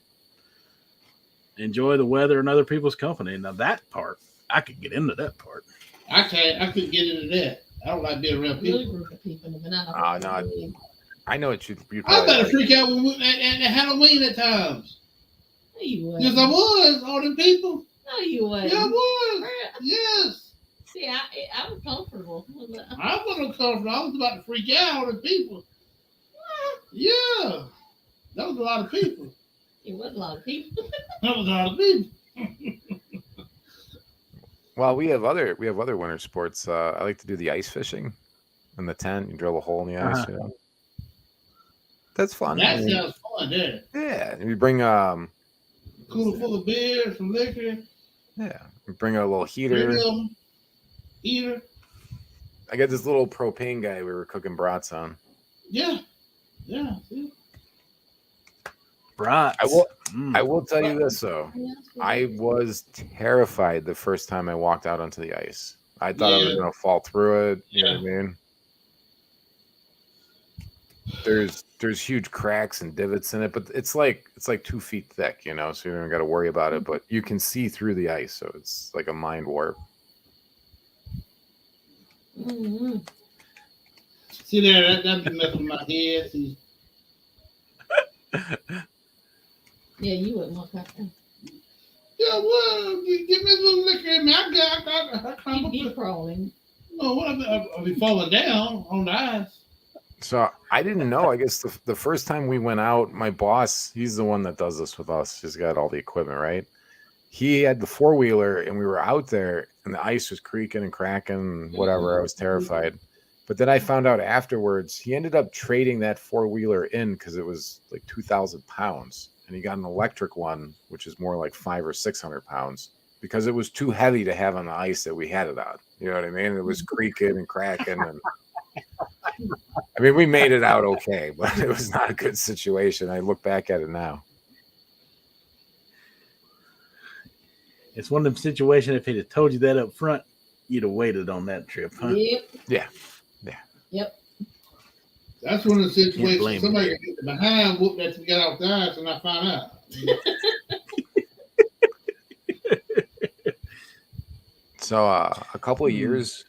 enjoy the weather and other people's company. Now that part, I could get into that part. I couldn't get into that. I don't like being around people. Oh no, I know what you. I was about to freak out at Halloween at times. No, you wasn't. Yes, I was. All them people. No, you wasn't. Yeah, I was. Yes. See, I was comfortable. I wasn't comfortable. I was about to freak out. All the people. Yeah, that was a lot of people. It was a lot of people. That was a lot of people. Well, we have other winter sports. I like to do the ice fishing in the tent. You drill a hole in the ice. You know? That's fun. That sounds fun, yeah. Yeah, we bring cooler full of beer, some liquor. Yeah, we bring a little heater. Heater. I got this little propane guy we were cooking brats on. Yeah. Brats. I will tell you this though. I was terrified the first time I walked out onto the ice. I thought I was gonna fall through it. You know what I mean? There's huge cracks and divots in it, but it's like 2 feet thick, you know, so you don't got to worry about it. But you can see through the ice, so it's like a mind warp. Mm-hmm. See there, that be messing with my head. See. Yeah, you wouldn't walk out there. Yeah, well, give me a little liquor in me. I You'd be crawling. No, I'll be falling down on the ice. So I didn't know. I guess the first time we went out, my boss, he's the one that does this with us. He's got all the equipment, right? He had the 4-wheeler, and we were out there, and the ice was creaking and cracking and whatever. I was terrified. But then I found out afterwards, he ended up trading that 4-wheeler in because it was like 2,000 pounds. And he got an electric one, which is more like 500 or 600 pounds, because it was too heavy to have on the ice that we had it on. You know what I mean? It was creaking and cracking. And I mean, we made it out okay, but it was not a good situation. I look back at it now. It's one of them situations, if he'd have told you that up front, you'd have waited on that trip, huh? Yep. Yeah. Yep. That's one of the situations somebody can get behind whoop that you got off the ice and I find out. So a couple of years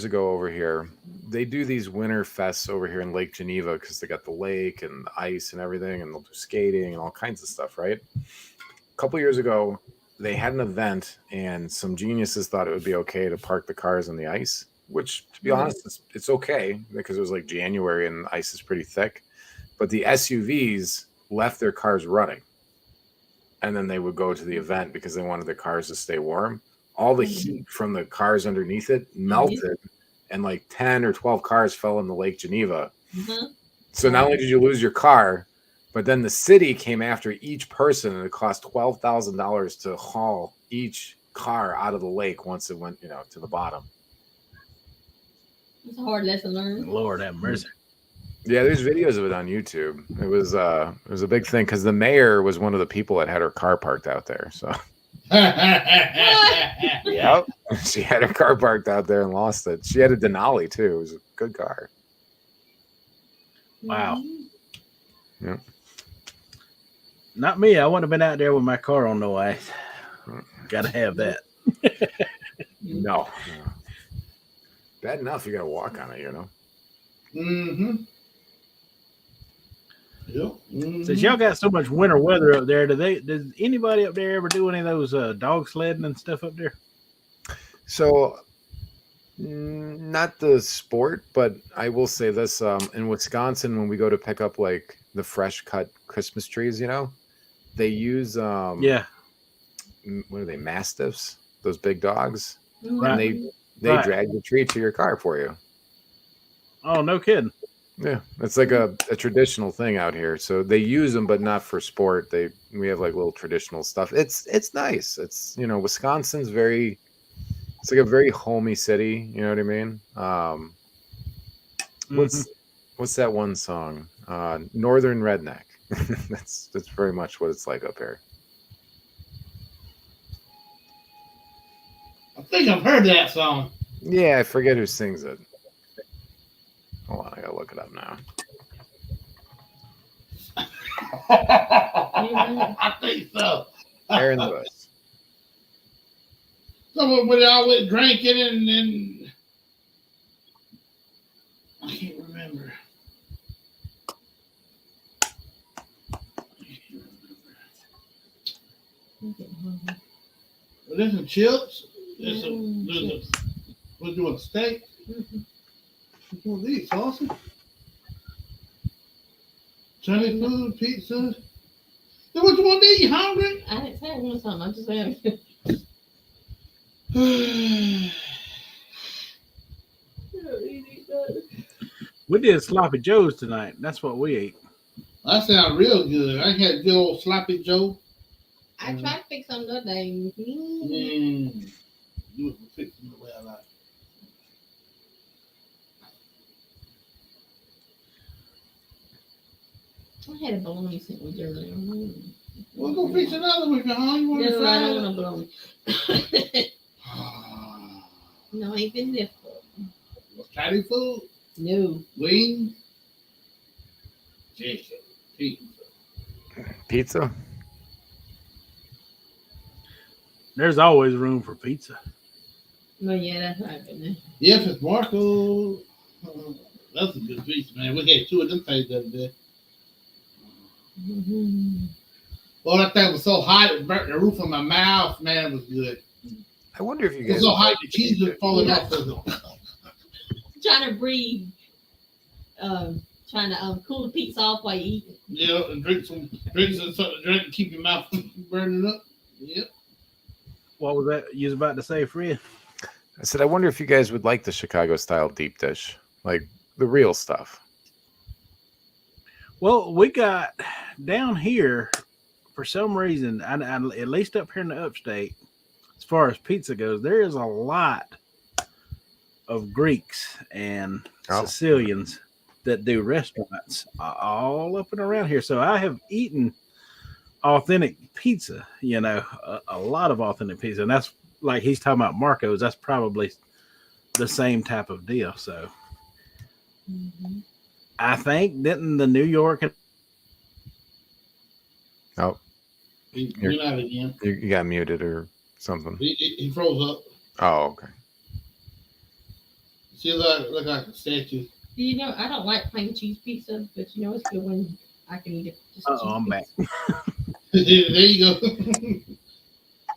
ago over here, they do these winter fests over here in Lake Geneva because they got the lake and the ice and everything, and they'll do skating and all kinds of stuff, right? A couple of years ago, they had an event, and some geniuses thought it would be okay to park the cars on the ice, which, to be honest, it's okay because it was like January and the ice is pretty thick. But the SUVs left their cars running, and then they would go to the event because they wanted their cars to stay warm. All the heat from the cars underneath it melted, and like 10 or 12 cars fell in the Lake Geneva. Mm-hmm. So not only did you lose your car, but then the city came after each person, and it cost $12,000 to haul each car out of the lake once it went, to the bottom. It's a hard lesson learned. Lord have mercy. Yeah, there's videos of it on YouTube. It was a big thing because the mayor was one of the people that had her car parked out there. So. Yep, she had her car parked out there and lost it. She had a Denali too. It was a good car. Wow. Yeah. Not me. I wouldn't have been out there with my car on no ice. Got to have that. No. Bad enough you got to walk on it, Mm-hmm. Yep. Mm-hmm. Since y'all got so much winter weather up there, does anybody up there ever do any of those dog sledding and stuff up there? So, not the sport, but I will say this: in Wisconsin, when we go to pick up like the fresh cut Christmas trees, they use Yeah. what are they, mastiffs? Those big dogs, Mm-hmm. and they Right. drag the tree to your car for you. Oh, no kidding. Yeah, it's like a traditional thing out here. So they use them, but not for sport. We have like little traditional stuff. It's nice. It's Wisconsin's it's like a very homey city. You know what I mean? What's that one song? Northern Redneck. That's very much what it's like up here. I think I've heard that song. Yeah, I forget who sings it. Hold on, I gotta look it up now. I think so. Aaron Lewis. Someone when I went drinking and then I can't remember. Well, there's some chips. We're doing steak. What are these? Sausage? Chinese food, pizza. Then what you want to eat? You hungry? I didn't say I wanted something. I just said. We did sloppy joes tonight. That's what we ate. That sounds real good. I had good old sloppy Joe. I tried to fix some the other day. You was fixing the way I like. I had a bologna sandwich earlier. We'll go fix another one if you're hungry. You want to No, fry I don't it? want bologna. No, I ain't been there for. Chinese food? No. Wings? Chicken? Pizza? There's always room for pizza. No, yeah, that's right. Been Yes, it's Marco. That's a good pizza, man. We had two of them things the other day. Mm-hmm. Well, that thing was so hot it burnt the roof of my mouth. Man, it was good. I wonder if you It guys. was so hot the cheese was falling off of it. Trying to breathe. Trying to cool the pizza off while you eat it. Yeah, and drink something to drink and keep your mouth from burning up. Yep. What was that you was about to say, Fred? I said, I wonder if you guys would like the Chicago style deep dish, like the real stuff. Well, we got down here for some reason, I at least up here in the upstate, as far as pizza goes, there is a lot of Greeks and Sicilians that do restaurants all up and around here. So I have eaten authentic pizza, a lot of authentic pizza. And that's like he's talking about Marco's. That's probably the same type of deal. So I think didn't the New York. Oh, You're not again. You got muted or something. He froze up. Oh, okay. She look like a statue. I don't like plain cheese pizza, but it's good when I can eat it. I'm back. There you go.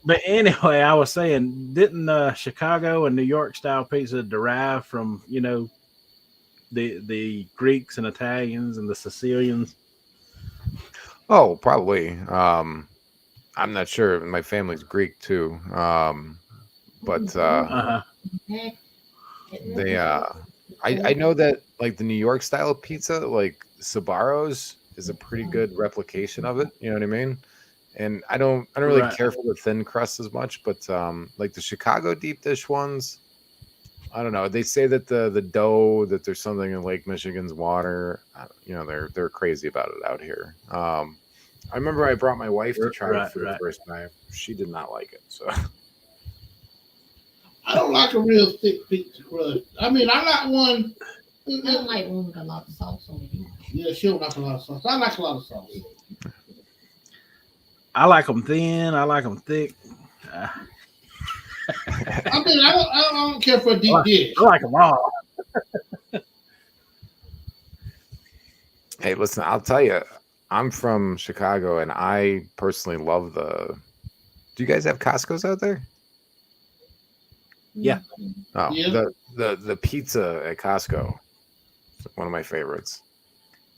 But anyway, I was saying, didn't Chicago and New York style pizza derive from the Greeks and Italians and the Sicilians? Oh, probably. I'm not sure. My family's Greek too. But they I know that like the New York style pizza, like Sbarro's, is a pretty good replication of it. You know what I mean? And I don't really care for the thin crust as much, but like the Chicago deep dish ones, I don't know. They say that the dough, that there's something in Lake Michigan's water. They're crazy about it out here. I remember I brought my wife to try it for the first time. She did not like it. So I don't like a real thick pizza crust. I mean, I like one I don't like one with a lot of sauce on it. Yeah, she don't like a lot of sauce. I like a lot of sauce. I like them thin. I like them thick. I mean, I don't care for a deep dish. I like them all. Hey, listen, I'll tell you, I'm from Chicago, and I personally love the. Do you guys have Costco's out there? Yeah. Oh, Yeah. the pizza at Costco, one of my favorites.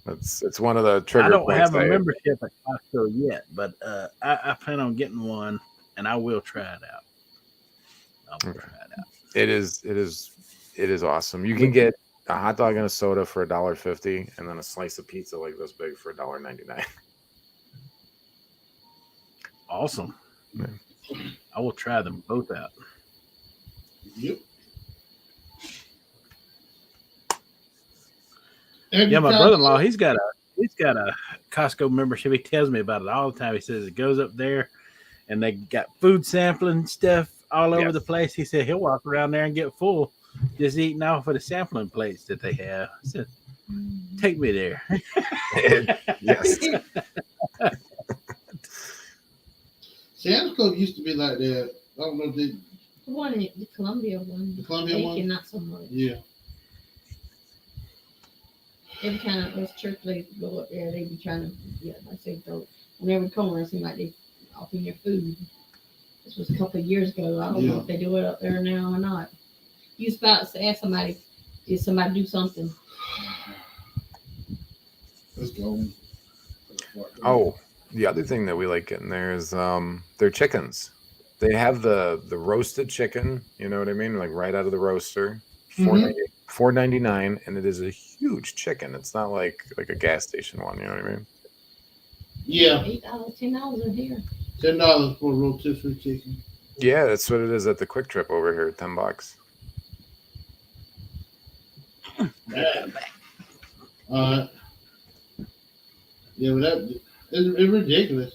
It's one of the trigger I don't points. have a membership at Costco yet, but I plan on getting one, and I will try it out. I'll try it out. It is awesome. You can get a hot dog and a soda for $1.50, and then a slice of pizza like this big for $1.99. Awesome. Yeah. I will try them both out. Yep. Yeah, my brother-in-law, he's got a Costco membership. He tells me about it all the time. He says it goes up there, and they got food sampling stuff all over the place. He said he'll walk around there and get full, just eating off of the sampling plates that they have. I said, take me there. Yes. Sam's Club used to be like that. I don't know if they. The one in the Columbia one. The Columbia Bacon, one? not so much. Yeah. Every time those church ladies go up there, they be trying to, like I say, throw on every corner. It seems like they offering your food. This was a couple of years ago. I don't know if they do it up there now or not. You was about to ask somebody, did somebody do something? Let's go. Oh, the other thing that we like getting there is their chickens. They have the roasted chicken, you know what I mean? Like right out of the roaster. $4.99, and it is a huge chicken. It's not like a gas station one, you know what I mean? Yeah. $8, $10 in here. $10 for a rotisserie chicken. Yeah, that's what it is at the Quick Trip over here, $10. Yeah, but it's ridiculous.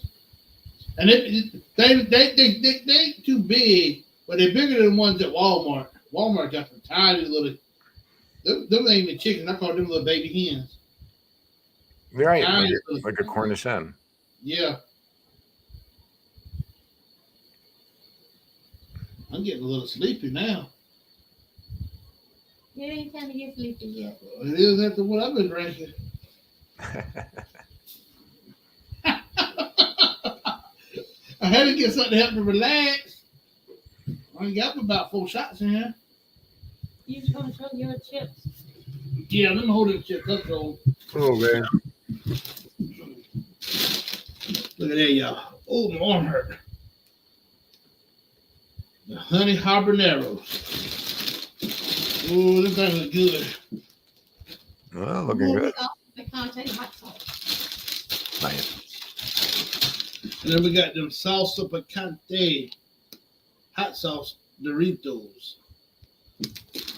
And they ain't too big, but they're bigger than the ones at Walmart. Walmart got some tiny little. Them ain't even chickens. I call them little baby hens. Right, like a Cornish hen. Yeah. I'm getting a little sleepy now. Yeah, ain't time to get sleepy yet. It is after what I've been drinking. I had to get something to help me relax. I got about 4 shots in here. You just gonna show your chips? Yeah, let me hold it chips up so. Oh man. Look at that, y'all. Oh, my arm hurt. The honey habaneros. Oh, this thing look good. Well, looking good. They contain hot sauce. Nice. And then we got them salsa picante hot sauce Doritos.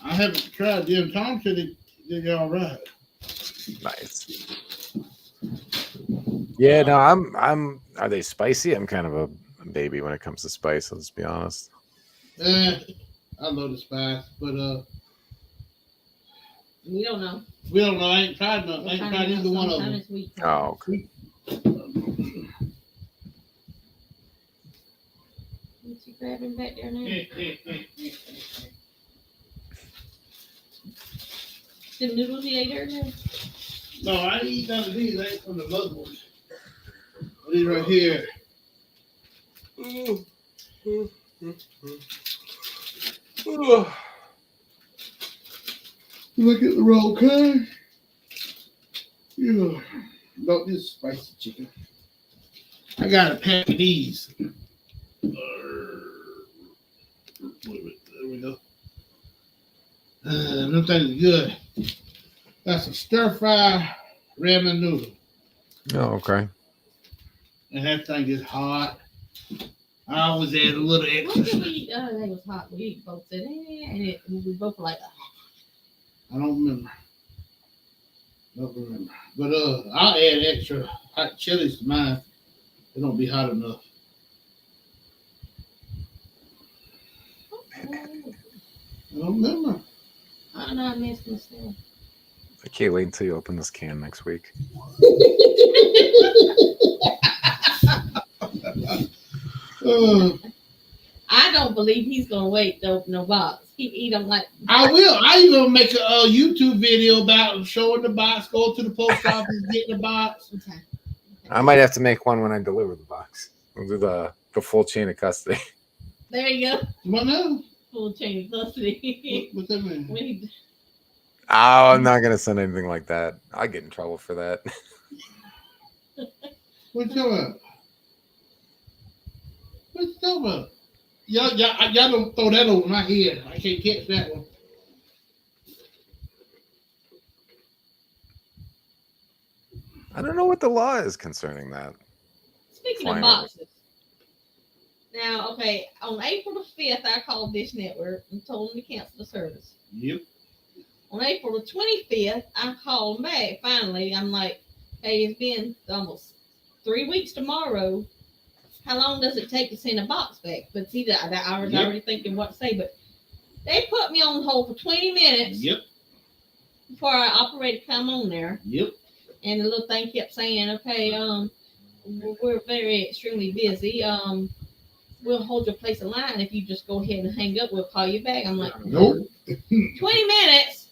I haven't tried them. Tom said they're all right. Nice. Yeah, no, I'm. Are they spicy? I'm kind of a baby when it comes to spice. Let's be honest. I love the spice, but We don't know. we don't know. I ain't tried none. I ain't tried either one of them. Oh, okay. What you grabbing back there now? The noodles you ate earlier? No, I ain't eat none of these. I ate from the mother ones. These right here. Look at the roll, kind. Yeah. No, this is spicy chicken. I got a pack of these. There we go. Them things are good. That's a stir fry ramen noodle. Oh, okay. And that thing is hot. I always add a little What did extra. we eat? Oh, that was hot. We both said, and we both were like, I don't remember. But I'll add extra hot chilies to mine. It don't be hot enough. oh, I don't remember. I know I missed myself. I can't wait until you open this can next week. I don't believe he's gonna wait to open no box. He don't like. I will. I even make a YouTube video about showing the box, go to the post office, getting the box. Okay. I might have to make one when I deliver the box. We'll do the full chain of custody. There you go. What now? Full chain of custody. What's that mean? When he, Oh, I'm not gonna send anything like that. I'll get in trouble for that. What you talking about? What you talking about? Y'all don't throw that over my head. I can't catch that one. I don't know what the law is concerning that. Speaking of boxes. Now, okay, on April the 5th, I called Dish Network and told them to cancel the service. Yep. On April the 25th, I called them back. Finally, I'm like, hey, it's been almost 3 weeks tomorrow. How long does it take to send a box back? But see, that I was already thinking what to say, but they put me on hold for 20 minutes. Yep. Before our operator come on there. Yep. And the little thing kept saying, okay, we're very extremely busy. We'll hold your place in line. If you just go ahead and hang up, we'll call you back. I'm like, nope. 20 minutes.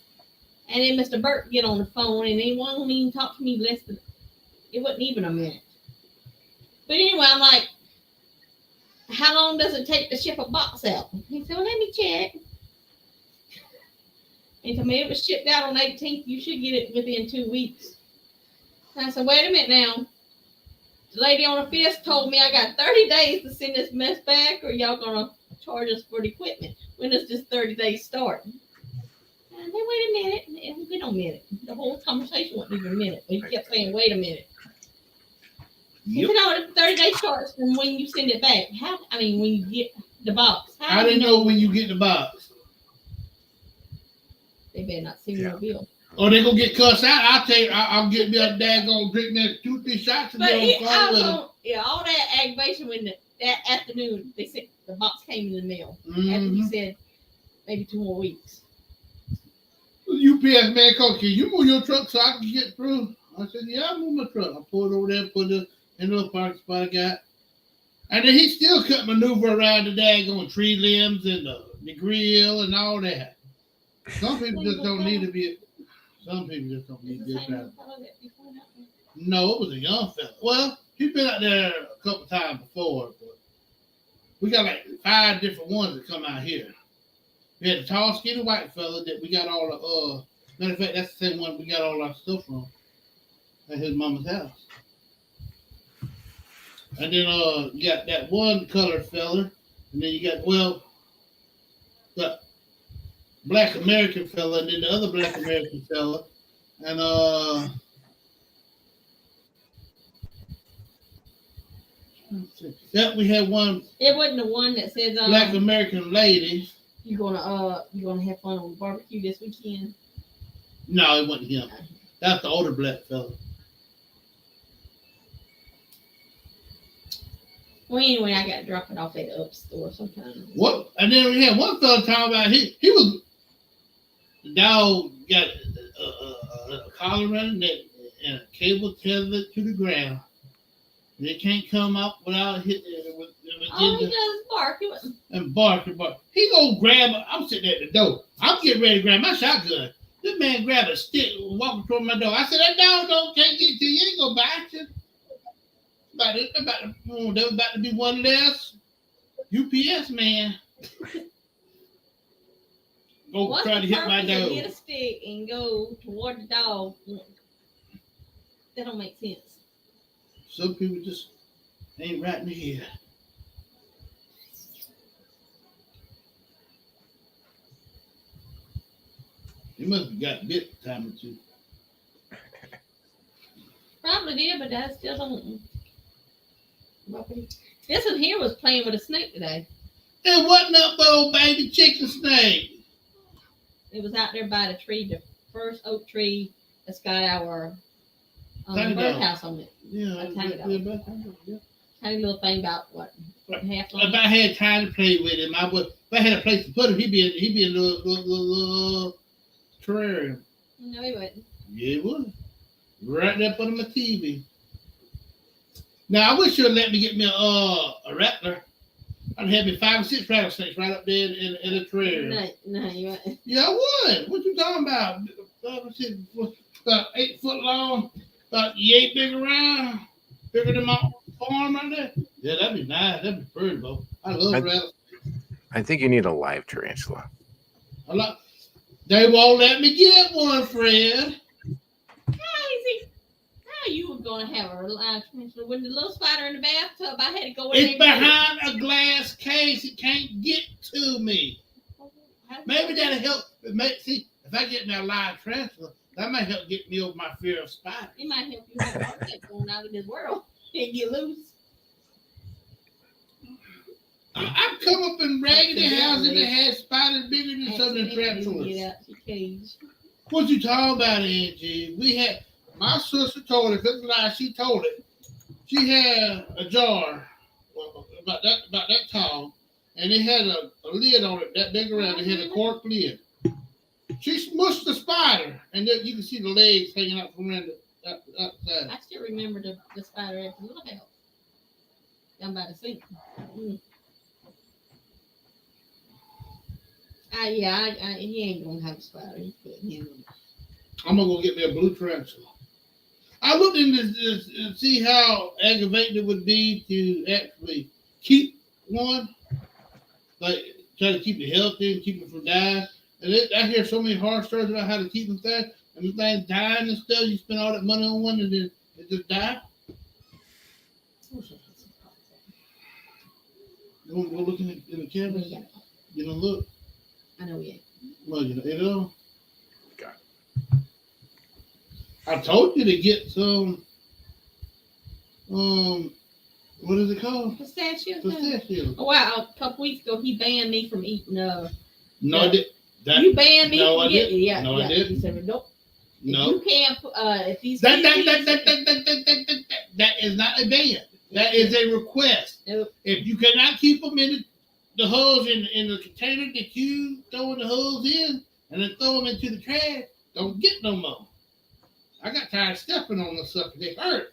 And then Mr. Burt get on the phone and he won't even talk to me less than, it wasn't even a minute. But anyway, I'm like, how long does it take to ship a box out? He said, well, let me check. And told me it was shipped out on 18th. You should get it within 2 weeks. And I said, wait a minute now. The lady on the fist told me I got 30 days to send this mess back, or y'all gonna charge us for the equipment. When does this 30 days start? And then wait a minute. It been a minute. The whole conversation wasn't even a minute. But he kept saying, wait a minute. He said, no, the 30 days starts from when you send it back. When you get the box. I didn't know when you get the box. They better not send me no bill. Or they gonna get cussed out. I'll get me a daggone drink me 2-3 shots and but be on the phone with them. All that aggravation when that afternoon they said the box came in the mail. Mm-hmm. After he said maybe 2 more weeks. UPS man called, can you move your truck so I can get through? I said, yeah, I'll move my truck. I pulled over there, put it in the little parking spot I got. And then he still couldn't maneuver around the daggone tree limbs and the grill and all that. Some people just don't need to be. Some people just don't need this. No, it was a young fella. Well, he's been out there a couple times before, but we got like 5 different ones that come out here. We had the tall, skinny white fella that we got all the. Matter of fact, that's the same one we got all our stuff from at his mama's house. And then you got that one colored fella, and then you got the Black American fella, and then the other Black American fella, and we had one. It wasn't the one that says Black American lady. You're gonna have fun on the barbecue this weekend. No, it wasn't him. That's the older black fella. Well, anyway, I got to drop it off at the up store sometime. What? And then we had one fella talking about he was. The dog got a collar around the neck and a cable tethered to the ground. They can't come up without hitting it. All he does is bark. And bark and bark. He go grab. I'm sitting at the door. I'm getting ready to grab my shotgun. This man grabbed a stick, walking toward my door. I said, "That dog can't get to you. He ain't gonna bite you." There was about to be one less UPS man. Go try to hit my dog. Get a stick and go toward the dog. That don't make sense. Some people just ain't right in the head. He must have got bit a time or two. Probably did, but that still don't. This one here was playing with a snake today. It wasn't up the old baby chicken snake. It was out there by the tree, the first oak tree that's got our birdhouse on it. Yeah, tiny little thing about half long. If I had time to play with him, if I had a place to put him, he'd be in a little terrarium. No, he wouldn't. Yeah, it would. Right there under my TV. Now I wish you'd let me get me a rattler. I'd have me 5 or 6 rattlesnakes right up there in the terrarium. No, you right. Yeah, I would. What you talking about? About 8 foot long, about 8 big around, bigger than my arm right there. Yeah, that'd be nice. That'd be pretty, bro. I love rattlesnakes. I think you need a live tarantula. They won't let me get one, Fred. How you were gonna have a live tarantula with the little spider in the bathtub? I had to go in It's behind a glass case. It can't get to me. Maybe that'll help. See, if I get me a live tarantula, that might help get me over my fear of spiders. It might help you have a heart attack going out in this world and get loose. I've come up in raggedy houses that had spiders bigger than southern tarantulas. Get out your cage. What you talking about, Angie? We had my sister told it. If it's a lie, she told it. She had a jar about that tall, and it had a lid on it that big around. It had a cork lid. She smushed the spider, and then you can see the legs hanging out from around the outside. I still remember the spider at the little house down by the sink. He ain't gonna have a spider. He couldn't handle it. I'm gonna go get me a blue tarantula. I looked into this and see how aggravating it would be to actually keep one, like try to keep it healthy and keep it from dying. And I hear so many horror stories about how to keep them there, and the thing dying and stuff. You spend all that money on one, and then it just die. You want to go look in the camera? Yeah. You don't look. I know we ain't. Well, you know. Got I told you to get some. What is it called? Pistachios. Pistachios. Oh, wow, a couple weeks ago, he banned me from eating. No, I did. You banned me No, from I getting. didn't. Yeah, No, yeah. I didn't. He said, nope. No. You can't. If these. That is not a ban. That is a request. Nope. If you cannot keep them in the holes in the container that you throwing the holes in, and then throw them into the trash, don't get no more. I got tired of stepping on the sucker. They hurt.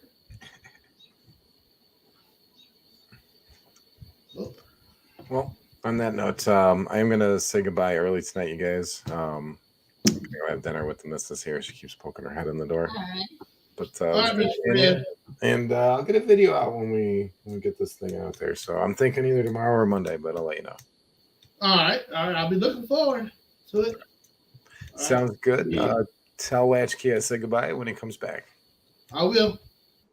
Well, on that note, I'm gonna say goodbye early tonight, you guys. I'm gonna go have dinner with the missus here. She keeps poking her head in the door. All right. But All right, Mr. Fred. and I'll get a video out when we get this thing out there. So I'm thinking either tomorrow or Monday, but I'll let you know. All right. I'll be looking forward to it. Sounds good. Yeah. Tell Latchkey I said goodbye when he comes back. I will.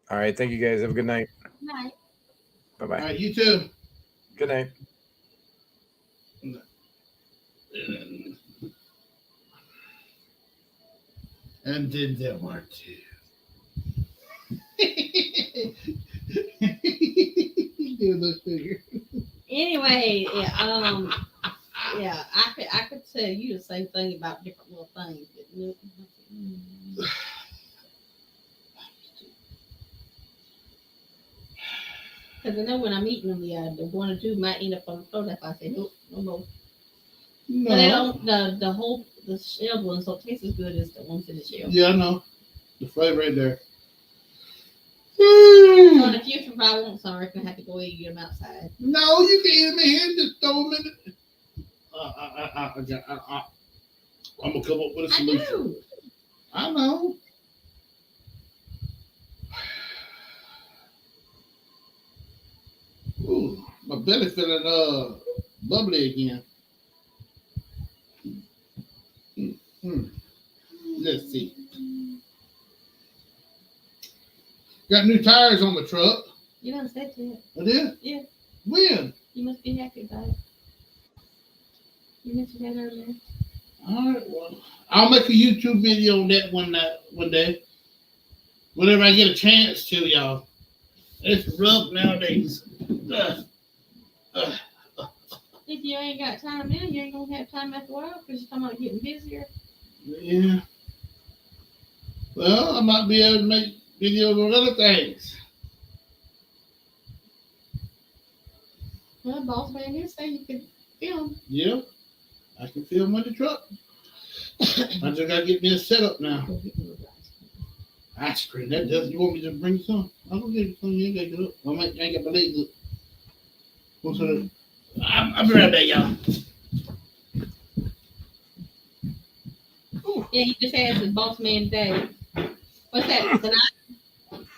All right. Thank you guys. Have a good night. Night. Bye bye. All right. You too. Good night. And then there were two. Anyway, yeah, I could tell you the same thing about different little things. Because I know when I'm eating them, the 1 or 2 might end up on the floor. If I say nope, no more. No. But they don't. The shelled ones don't taste as good as the ones in the shell. Yeah, I know. The flavor right there. So in the future, if I want some, I reckon I have to go eat them outside. No, you can eat them in here and just throw them in the... I'm going to come up with a solution. I do. I know. Ooh, my belly feeling bubbly again. Let's see. Got new tires on the truck. You done said that. I did? Yeah. When? You must be happy about it. You mentioned that earlier. All right, well, I'll make a YouTube video on that one day. Whenever I get a chance to, y'all. It's rough nowadays. If you ain't got time now, you ain't gonna have time after a while because you're talking about getting busier. Yeah. Well, I might be able to make videos on other things. Well, boss man here say you can film. Yeah. I can film with the truck. I just gotta get me a setup now. Go get me a ride. Ice cream. That does. You want me to bring some? I'll go get you some. You ain't got to do it. I ain't got my legs up. What's that? I'll be right back, y'all. Yeah, he just had his boss man day. What's that tonight?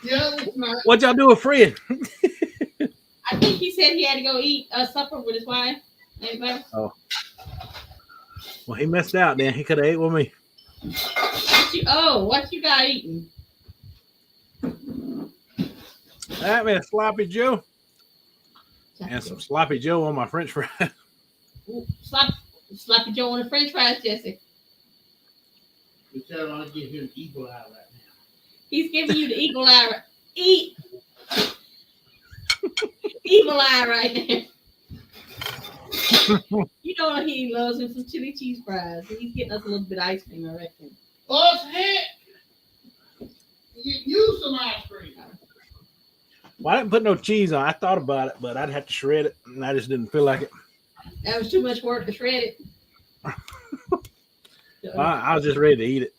Yeah, it's not. What y'all do with Fred? I think he said he had to go eat supper with his wife. Anybody? Oh. Well, he missed out then. He could have ate with me. What you got eating? That man, Sloppy Joe. And some Sloppy Joe on my French fries. Ooh, Sloppy Joe on the French fries, Jesse. But y'all want to give him eagle eye right now. He's giving you the eagle eye. Eat. Evil eye right there. You know he loves him some chili cheese fries. He's getting us a little bit of ice cream, I reckon. Oh, heck. Use some ice cream. Well, I didn't put no cheese on. I thought about it, but I'd have to shred it, and I just didn't feel like it. That was too much work to shred it. I was just ready to eat it.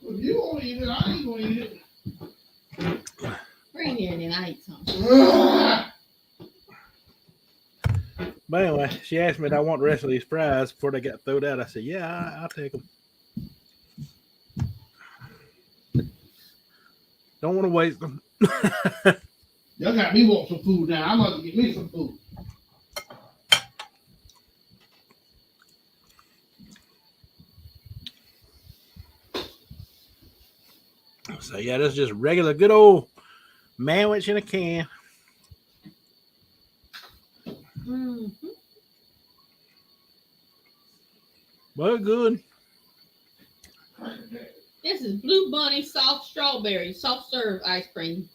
Well, if you want to eat it, I ain't going to eat it. Bring here and then I eat some. But anyway, she asked me if I want the rest of these fries before they got thrown out. I said, yeah, I'll take them. Don't want to waste them. Y'all got me want some food now. I'm going to get me some food. So yeah, this is just regular good old manwich in a can. Mm-hmm. Well, good. This is Blue Bunny soft strawberry, soft serve ice cream.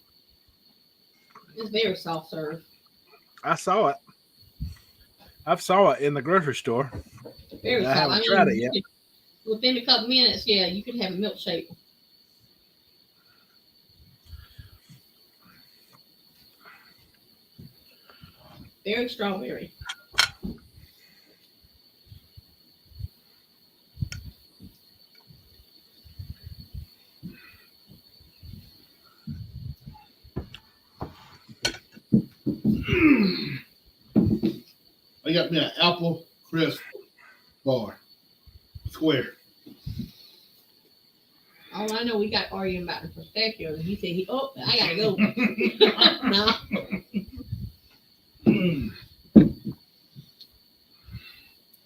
It's very soft serve. I saw it. I saw it in the grocery store. Very I soft. haven't tried it yet. Within a couple minutes, yeah, you could have a milkshake. Very strawberry. I got me an apple crisp bar. Square. Oh, I know we got arguing about the pistachios. He said, I gotta go. No.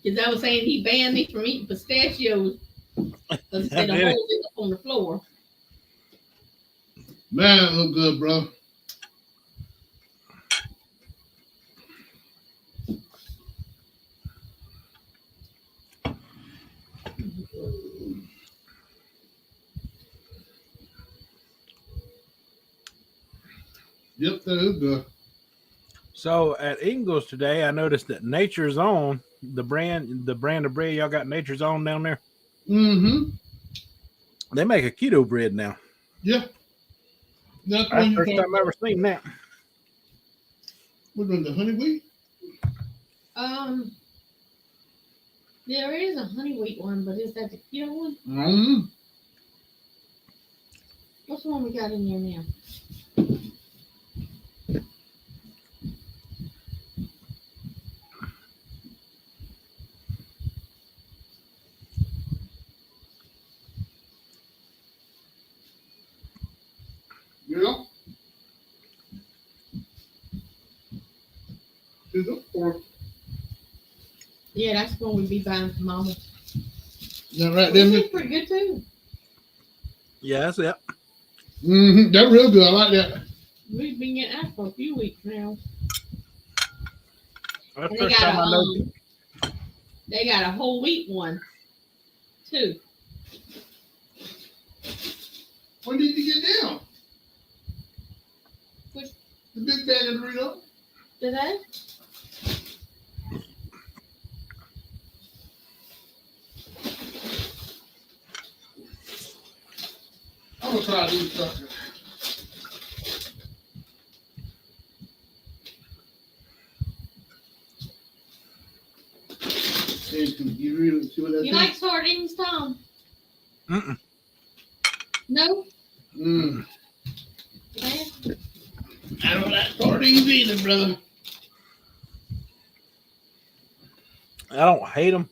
Because I was saying he banned me from eating pistachios because he said the holes up on the floor. Man, it look good, bro. Yep, that is good. So at Ingles today, I noticed that Nature's Own, the brand of bread y'all got, Nature's Own down there. Mm-hmm. They make a keto bread now. Yeah. That's the first time I've ever seen that. We're doing the honey wheat. There is a honey wheat one, but is that the keto one? Mm-hmm. What's the one we got in there now? Yeah. Is it or Yeah, that's the one we be buying from Mama. is that right there? It's pretty good too. Yeah, that's it. Mm-hmm. That's real good. I like that. We've been getting that for a few weeks now. That's And the first time I know. they got a whole wheat one too. When did you get down? Which The big bag of Doritos. did they? I'm gonna try these suckers. You really see what that You is? like sardines, Tom? Mm-mm. No. Mm. Bad? I don't like sardines either, brother. I don't hate them.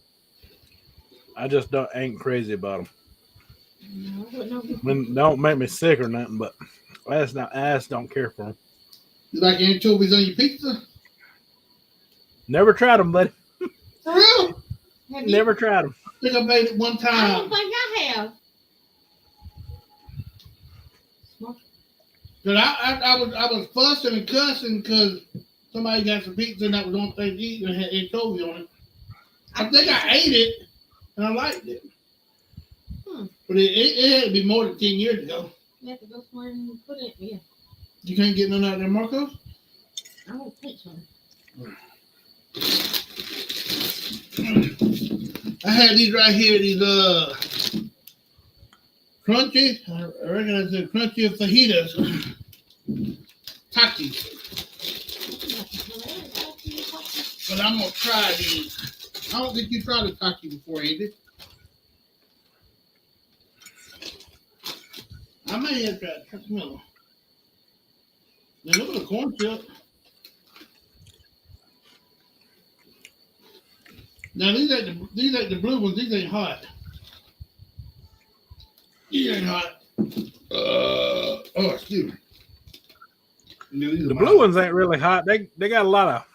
I just ain't crazy about them. No, I wouldn't know. When they don't make me sick or nothing, but I just don't care for them. You like anchovies on your pizza? Never tried them, buddy. For real? Have Never tried them. I think I made it one I don't time. think I have. Cause I was fussing and cussing because somebody got some pizza and that was the only thing to eat and had anchovy on it. I think I ate it and I liked it. But it had to be more than 10 years ago. You have to go somewhere and put it. Yeah. You can't get none out there, Marcos? I don't think so. I had these right here, these crunchy, I reckon I said crunchy fajitas. Takis. But I'm gonna try these. I don't think you tried a taki before, Andy. I may have tried. Smell. Now look at the corn chip. Now these ain't the blue ones. These ain't hot. These ain't hot. Oh, excuse me. The blue ones ain't really hot. They got a lot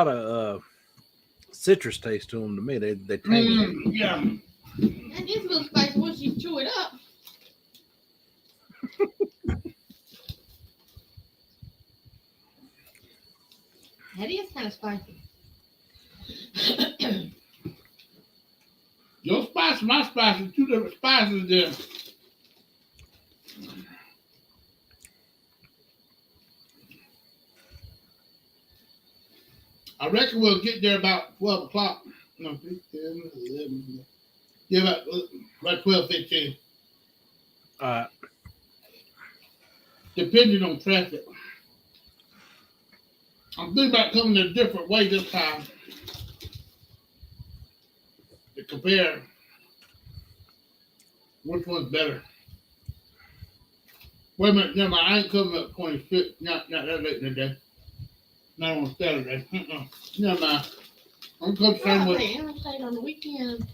of citrus taste to them. To me, they tangy. Yeah. And this little spicy once you chew it up. That is kind of spicy. Your spice, my spice, are two different spices there. I reckon we'll get there about 12 o'clock. No, 10, 11. Yeah, about 12:15. Depending on traffic. I'm thinking about coming a different way this time. To compare which one's better. Wait a minute, never mind. I ain't coming up 25th. Not that late in the day. Not on Saturday. Never mind. I'm coming same way. I'm saying on the weekend.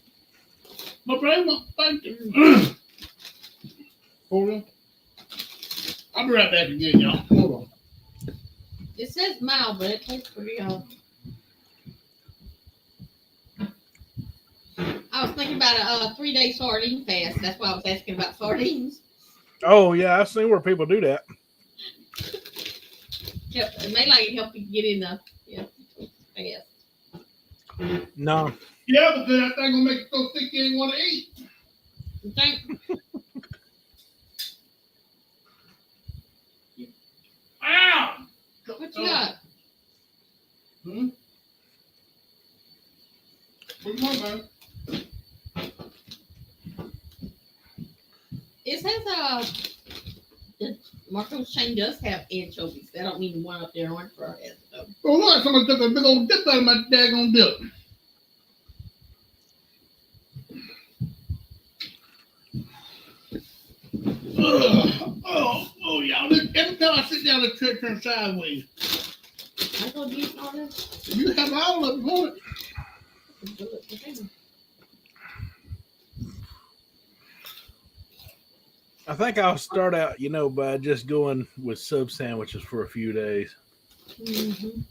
My brain won't thank you. Hold on. I'll be right back again, y'all. Hold on. It says mild, but it tastes pretty I was thinking about a 3-day sardine fast. That's why I was asking about sardines. Oh yeah, I've seen where people do that. It may like help you get in the fast. No. Yeah, but then that thing gonna make you so sick you ain't want to eat. You think? Ow! What you got? What's more, man? It says the Marco's chain does have anchovies. That don't mean the one up there on for our head though. Oh look, someone took a big old dip out of my daggone dip. Oh, y'all. Every time I sit down, the trip turns sideways. I told you all this. You have all of them, won't it? I think I'll start out, by just going with sub sandwiches for a few days. Mm-hmm.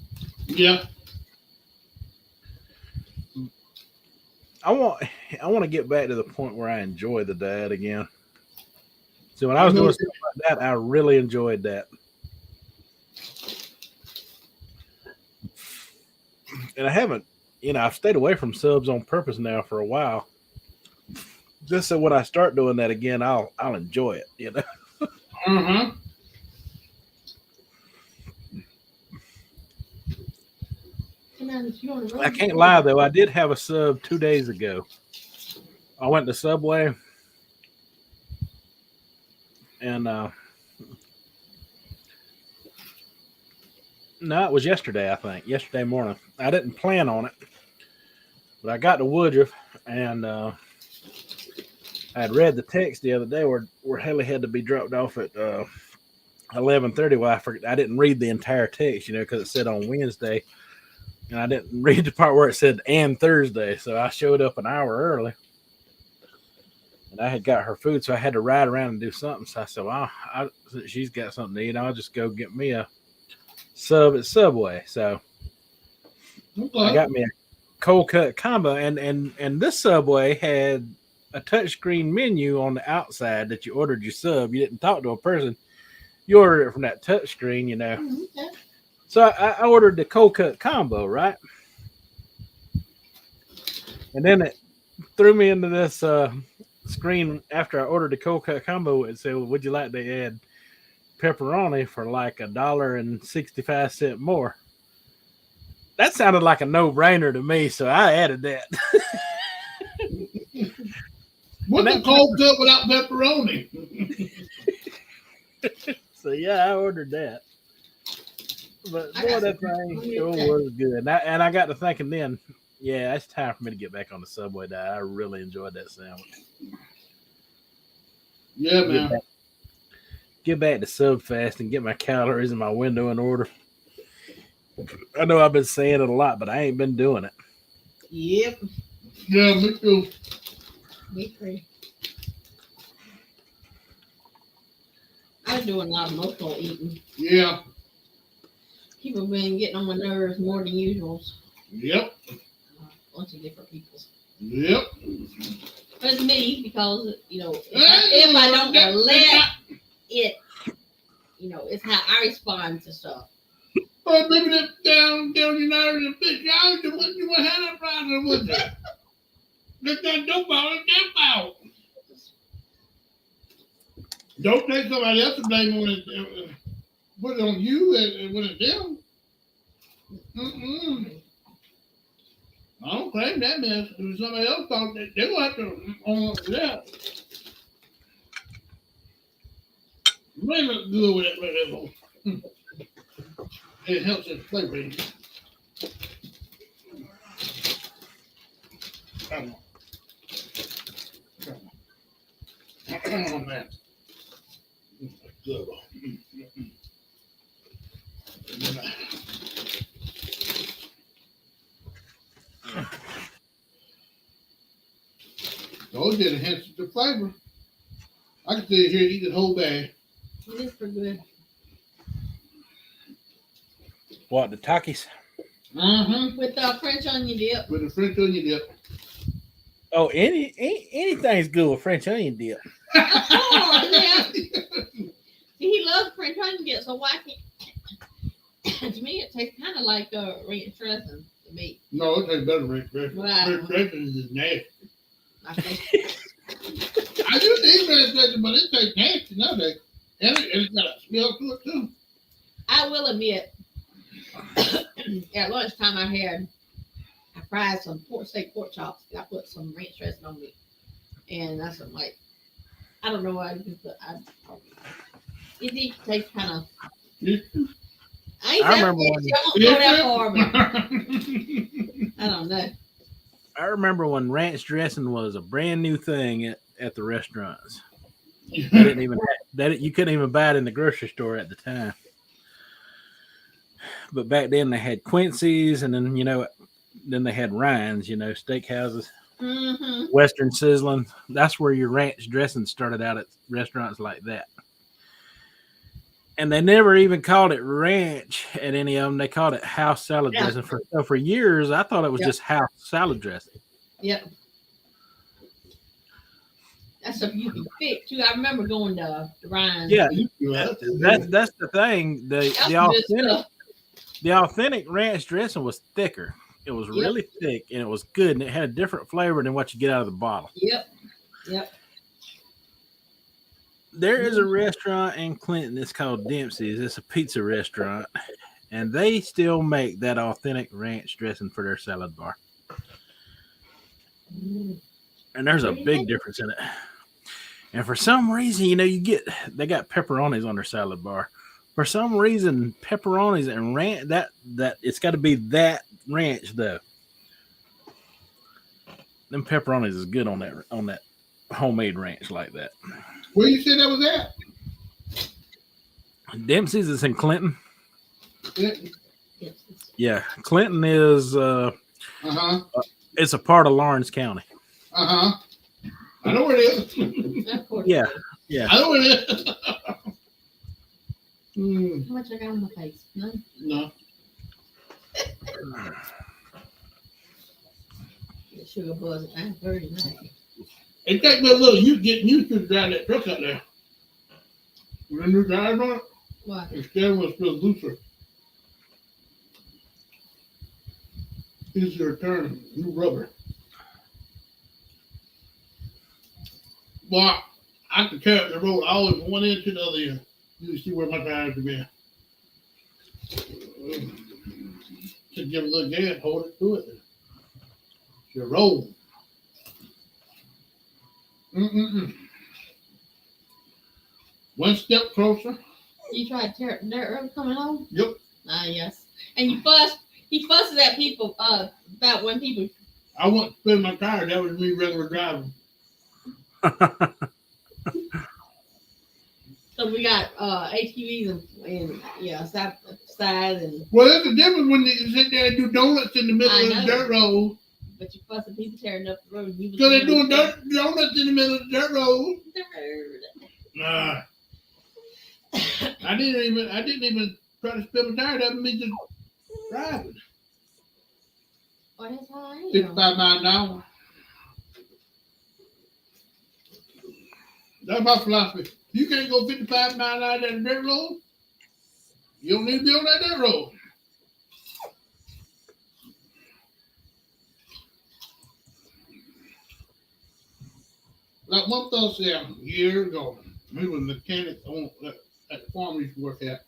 Yeah. I want to get back to the point where I enjoy the diet again. So when I was doing stuff like that, I really enjoyed that. And I haven't, I've stayed away from subs on purpose now for a while. Just so when I start doing that again, I'll enjoy it, Uh-huh. I can't lie though, I did have a sub 2 days ago. I went to Subway and no, it was yesterday, I think. Yesterday morning. I didn't plan on it. But I got to Woodruff and I had read the text the other day where Haley had to be dropped off at 11:30. Well, I didn't read the entire text, because it said on Wednesday, and I didn't read the part where it said and Thursday. So I showed up an hour early, and I had got her food, so I had to ride around and do something. So I said, well, since she's got something to eat, I'll just go get me a sub at Subway. So I got me a cold cut combo, and this Subway had a touchscreen menu on the outside that you ordered your sub. You didn't talk to a person. You ordered it from that touchscreen, Okay. So I ordered the cold cut combo, right? And then it threw me into this screen after I ordered the cold cut combo. It said, would you like to add pepperoni for like $1.65 more? That sounded like a no-brainer to me, so I added that. What's a cold cut without pepperoni? So yeah, I ordered that. But boy, that thing sure was good. And I got to thinking then, yeah, it's time for me to get back on the Subway diet. I really enjoyed that sandwich. Yeah, man. Get back to sub fast and get my calories and my window in order. I know I've been saying it a lot, but I ain't been doing it. Yep. Yeah, me too. Me too. I'm doing a lot of emotional eating. Yeah. People been getting on my nerves more than usual. Yep. A bunch of different people. Yep. But it's me because, if I don't let it, it's how I respond to stuff. Oh, maybe that down your nerves and bitch out. You wouldn't have that problem, would you? Let that dope out and damn out. Don't take somebody else to blame when it put it on you and when it's them. I don't claim that mess. If somebody else thought that, they're going to have to own up to that. May look good with that. It helps its flavor. Come on, man. Good. Those did enhance the flavor. I can sit here and eat the whole bag. It is pretty good. What, the Takis? With the French onion dip. With the French onion dip. Oh, anything's good with French onion dip. Of course, yeah. He loves French onion dip, so why can't? To me, it tastes kind of like ranch dressing to me. No, it tastes better than ranch dressing. Wow. Ranch dressing is nasty. I think. I used to eat ranch dressing, but it tastes nasty nowadays. And it's got a smell to it, too. I will admit, at lunchtime I fried some steak pork chops. I put some ranch dressing on it, and that's like, I don't know why, but it tastes kind of. I remember when I don't know. I remember when ranch dressing was a brand new thing at the restaurants. They didn't even you couldn't even buy it in the grocery store at the time. But back then they had Quincy's, and then then they had Ryan's, steakhouses, Western Sizzling. That's where your ranch dressing started out at restaurants like that. And they never even called it ranch at any of them. They called it house salad dressing. For years, I thought it was just house salad dressing. Yep. That's something you can fix too. I remember going to Ryan's. Yeah, that's the thing. The authentic ranch dressing was thicker. It was really thick, and it was good, and it had a different flavor than what you get out of the bottle. Yep. There is a restaurant in Clinton. It's called Dempsey's. It's a pizza restaurant, and they still make that authentic ranch dressing for their salad bar. And there's a big difference in it. And for some reason, they got pepperonis on their salad bar. For some reason, pepperonis and ranch, that it's got to be that ranch though. Them pepperonis is good on that homemade ranch like that. Where you said that was at? Dempsey's is in Clinton. Clinton. Yeah, Clinton is. It's a part of Lawrence County. I know where it is. Of course. Yeah. I know where it is. How much I got on my face? None. No. The sugar buzz at 9:30. It takes me a little getting used to drive that truck out there. When new tires on it, Why? the steering wheel feels looser. Easier to turn, new rubber. Well, I could tear up the road. I always from one end to the other end. You see where my tires have been. Just give it a little gas, hold it to it. You roll. One step closer. You tried to tear up the dirt road coming home? Yep. Yes. And he fusses at people about when people. I wouldn't spin my tire. That was me regular driving. So we got ATVs and side and. Well, there's a difference when you sit there and do donuts in the middle I of the dirt road. But you fussing people tearing up the road. So they're doing donuts in the middle of the dirt road. Nah. I didn't even try to spin my tire. That was me just driving. Oh, that's how I am. 65 miles an hour. That's my philosophy. You can't go 55 miles an hour down the dirt road. You don't need to be on that dirt road. Like one fellow said years ago, he was a mechanic at the farm he used to work at.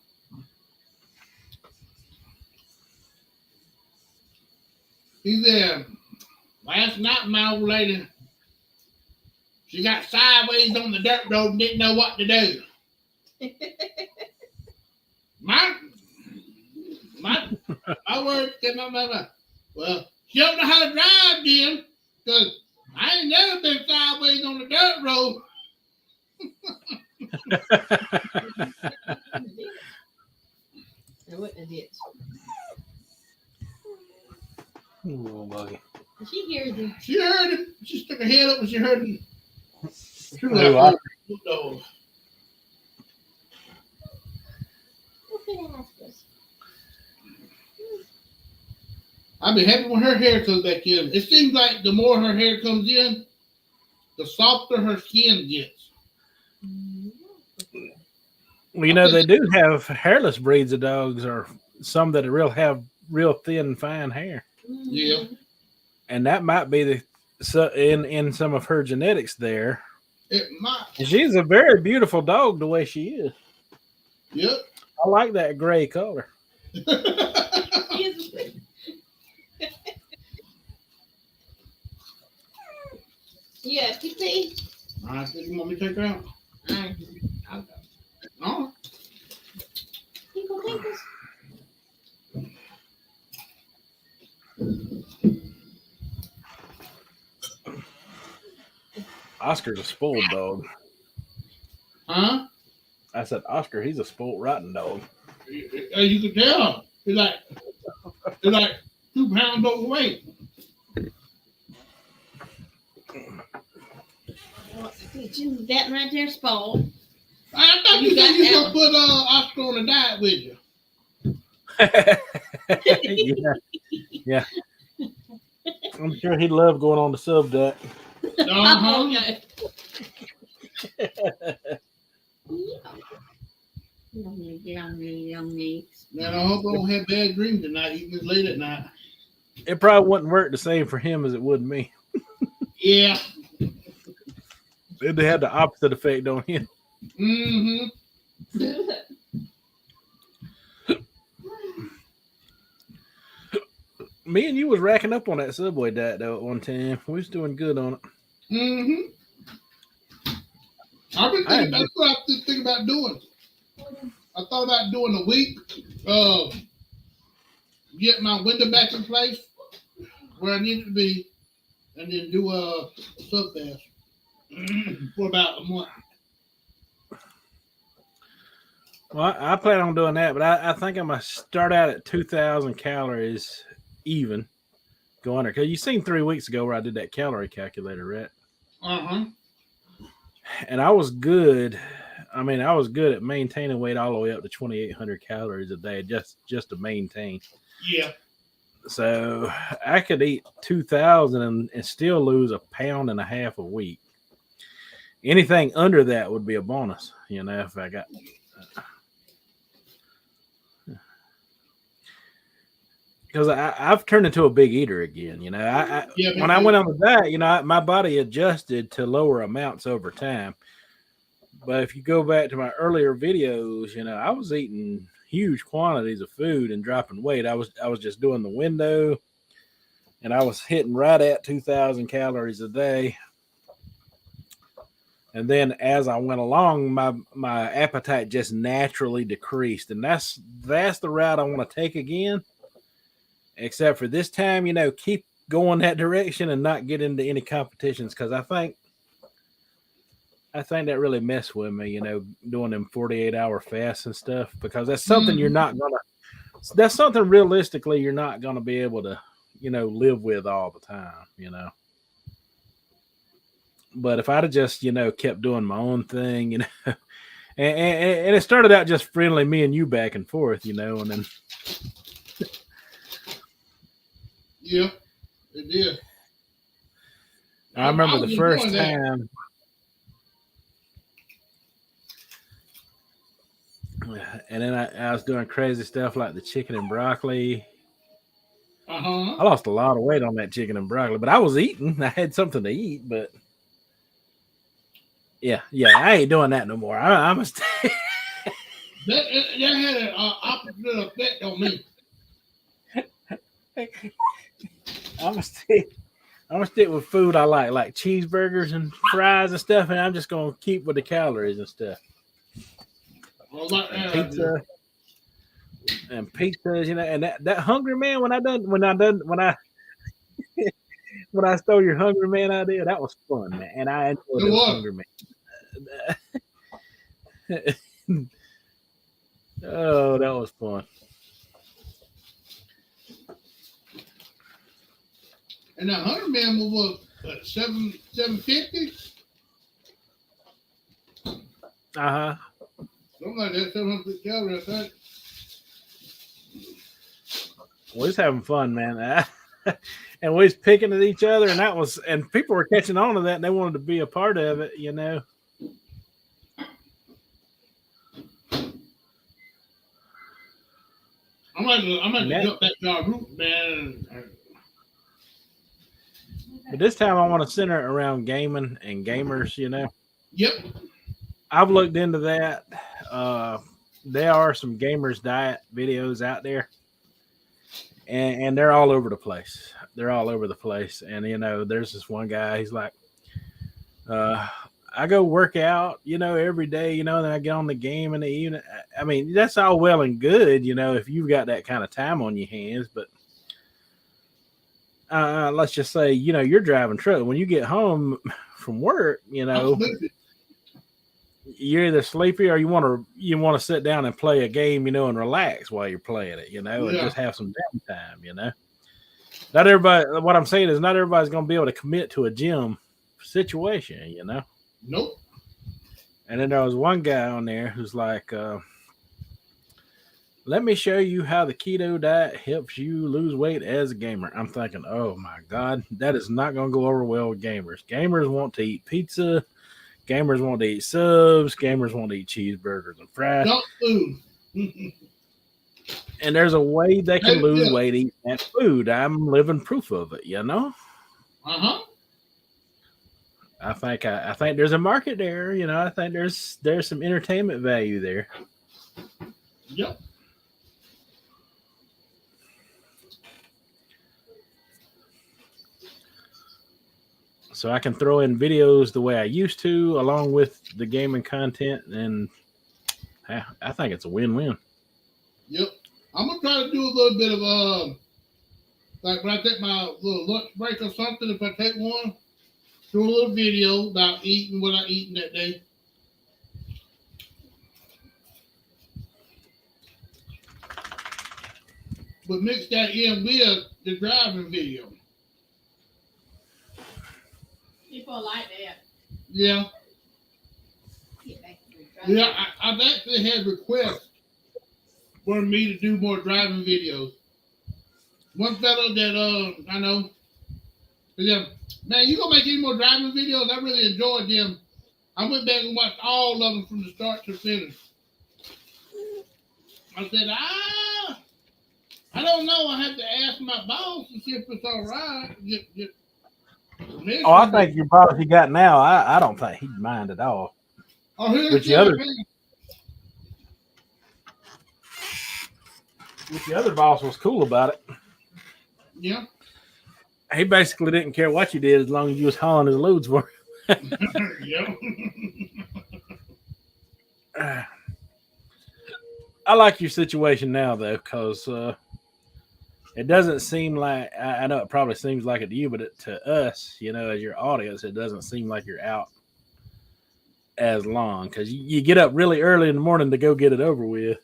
He said, last night my old lady, she got sideways on the dirt road and didn't know what to do. my words came out my mouth. Well, she don't know how to drive then, because I ain't never been sideways on the dirt road. I wouldn't have did. Oh, buddy. She hears him. She heard it. She stuck her head up and she heard it. She was Oh, like, oh, I'd be happy when her hair comes back in. It seems like the more her hair comes in, the softer her skin gets. Well, you know, they do have hairless breeds of dogs, or some that have real thin, fine hair. Yeah. And that might be in some of her genetics there. It might. She's a very beautiful dog the way she is. Yep. I like that gray color. Yeah, you see? I said, you want me to take her out? I'll go. No. You gonna take us? Oscar's a spoiled dog. Huh? I said, Oscar, he's a spoiled rotten dog. As you can tell, he's like 2 pounds overweight. That right there, spoiled. I thought you said you were going to put Oscar on a diet with you. Yeah. I'm sure he'd love going on the sub diet. Uh-huh. Okay. Yummy. Man, I hope I don't have bad dreams tonight, eating this late at night. It probably wouldn't work the same for him as it would me. Yeah. It'd have the opposite effect on him. Mm-hmm. Me and you was racking up on that Subway diet though at one time. We was doing good on it. Mm-hmm. I've been thinking, that's what I was thinking about doing. I thought about doing a week, get my window back in place where I need it to be, and then do a sub fast. for about a month. Well, I plan on doing that, but I think I'm gonna start out at 2,000 calories even going there. Because you seen 3 weeks ago where I did that calorie calculator, right? Uh-huh. And I was good. I mean, I was good at maintaining weight all the way up to 2,800 calories a day, just to maintain. Yeah. So I could eat 2,000 and still lose 1.5 pounds a week. Anything under that would be a bonus, if I got. Because I've turned into a big eater again. When I went on the diet, my body adjusted to lower amounts over time. But if you go back to my earlier videos, I was eating huge quantities of food and dropping weight. I was just doing the window, and I was hitting right at 2,000 calories a day. And then as I went along, my appetite just naturally decreased, and that's the route I want to take again. Except for this time, keep going that direction and not get into any competitions, because I think that really messed with me, doing them 48-hour fasts and stuff, because that's something that's something realistically you're not gonna be able to, live with all the time, But if I'd have just, kept doing my own thing, and it started out just friendly, me and you back and forth, and then. Yeah, it did. I remember the first time. And then I was doing crazy stuff like the chicken and broccoli. Uh-huh. I lost a lot of weight on that chicken and broccoli, but I was eating. I had something to eat, but yeah, I ain't doing that no more. I'm a that had an opposite effect on me. I'm gonna stick with food I like cheeseburgers and fries and stuff, and I'm just gonna keep with the calories and stuff. And pizza and pizzas, and that hungry man when I stole your hungry man idea, that was fun, man, and I enjoyed the hungry man. Oh, that was fun. And that hungry man was what, $750? Uh-huh. Something like that, 700 calories, I think. We was having fun, man. And we was picking at each other, and people were catching on to that, and they wanted to be a part of it, I'm going to jump back to our roots, man. But this time I want to center it around gaming and gamers, Yep. I've looked into that. There are some gamers diet videos out there, and they're all over the place. And there's this one guy. He's like, I go work out, every day, and then I get on the game in the evening. I mean, that's all well and good, if you've got that kind of time on your hands. But let's just say, you're driving truck. When you get home from work, you're either sleepy or you want to sit down and play a game, and relax while you're playing it, and just have some downtime, Not everybody. What I'm saying is, not everybody's going to be able to commit to a gym situation, Nope. And then there was one guy on there who's like, let me show you how the keto diet helps you lose weight as a gamer. I'm thinking, oh my God, that is not going to go over well with gamers. Gamers want to eat pizza. Gamers want to eat subs. Gamers want to eat cheeseburgers and fries. Junk food. And there's a way they can lose weight eating that food. I'm living proof of it, Uh-huh. I think there's a market there. I think there's some entertainment value there. Yep. So I can throw in videos the way I used to, along with the gaming content, and I think it's a win-win. Yep. I'm gonna try to do a little bit of like when I take my little lunch break or something. If I take one, do a little video about eating what I eaten that day. But mix that in with the driving video. People like that. Yeah. Yeah, I've actually had requests for me to do more driving videos. One fellow that I know, yeah, man, you gonna make any more driving videos? I really enjoyed them. I went back and watched all of them from the start to finish. I said, I don't know. I have to ask my boss and see if it's all right. Oh, I think your boss you got now, I don't think he'd mind at all. Oh, Which the other boss was cool about it. Yeah. He basically didn't care what you did as long as you was hauling his loads for him. Yeah. I like your situation now, though, because it doesn't seem like, I know it probably seems like it to you, but to us, you know, as your audience, it doesn't seem like you're out as long because you get up really early in the morning to go get it over with.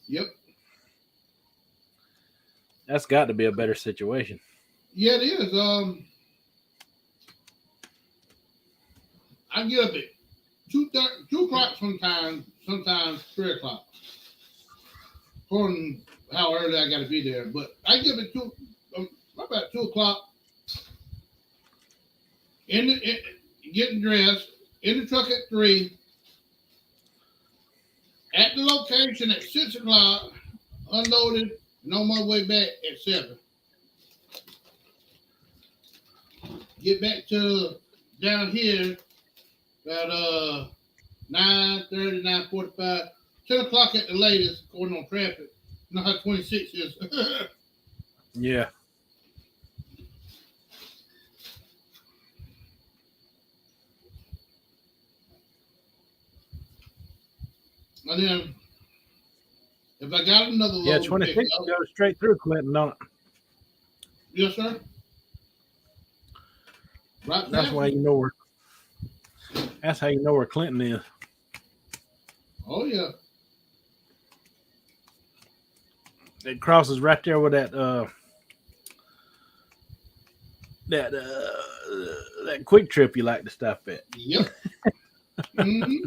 Yep. That's got to be a better situation. Yeah, it is. I get up at 2 o'clock sometimes 3 o'clock. According to how early I got to be there. But I get up at about 2 o'clock. Getting dressed, in the truck at 3. At the location at 6 o'clock, unloaded, and on my way back at 7. Get back to down here about 9:30, 9:45, 10 o'clock at the latest, going on traffic. You know how 26 is. Yeah. And then, if I got another load, Yeah, 26 goes straight through Clinton, don't it? Yes, sir. Right. That's why you know where. That's how you know where Clinton is. Oh yeah. It crosses right there with that that quick trip you like to stop at. Yep. Mm-hmm.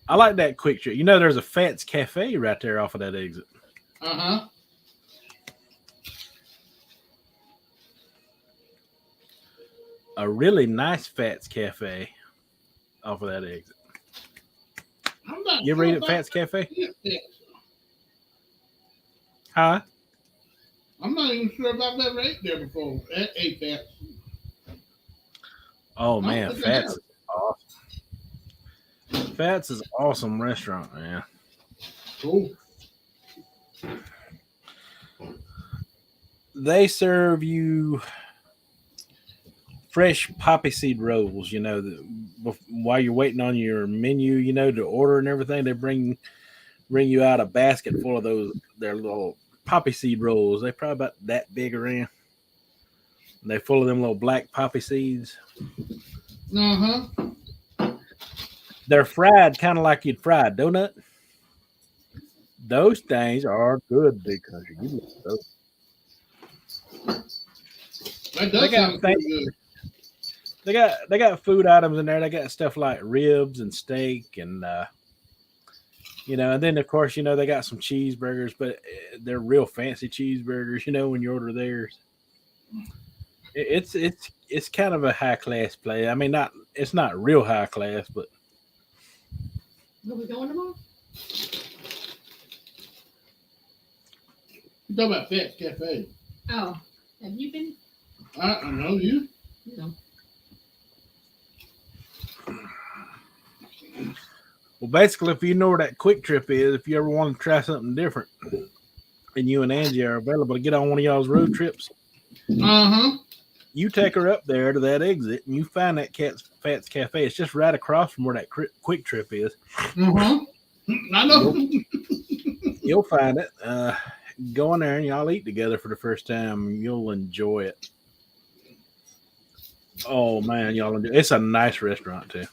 I like that quick trip. You know, there's a Fats Cafe right there off of that exit. Uh-huh. A really nice Fats Cafe off of that exit. You ever eat at Fats Cafe? Huh? I'm not even sure if I've ever ate there before. Ate Fats. Oh man, Fats is awesome. Fats is an awesome restaurant, man. Cool. They serve you fresh poppy seed rolls, you know, while you're waiting on your menu, you know, to order and everything. They bring you out a basket full of their little poppy seed rolls. They're probably about that big around. And they're full of them little black poppy seeds. Uh-huh. They're fried kind of like you'd fry a donut. Those things are good, big country. You look those. That does sound pretty good. They got food items in there. They got stuff like ribs and steak and you know, and then of course, you know, they got some cheeseburgers, but they're real fancy cheeseburgers, you know, when you order theirs. It's kind of a high class place. I mean, it's not real high class, but Are we going tomorrow? You talking about Fats Cafe? Oh, have you been? I know you. No. well, basically, if you know where that quick trip is, if you ever want to try something different, and you and Angie are available to get on one of y'all's road trips, Uh-huh. you take her up there to that exit, and you find that Fats Cafe. It's just right across from where that quick trip is. Uh-huh. I know. You'll find it. go in there and y'all eat together for the first time. You'll enjoy it. Oh man, y'all enjoy it. It's a nice restaurant too.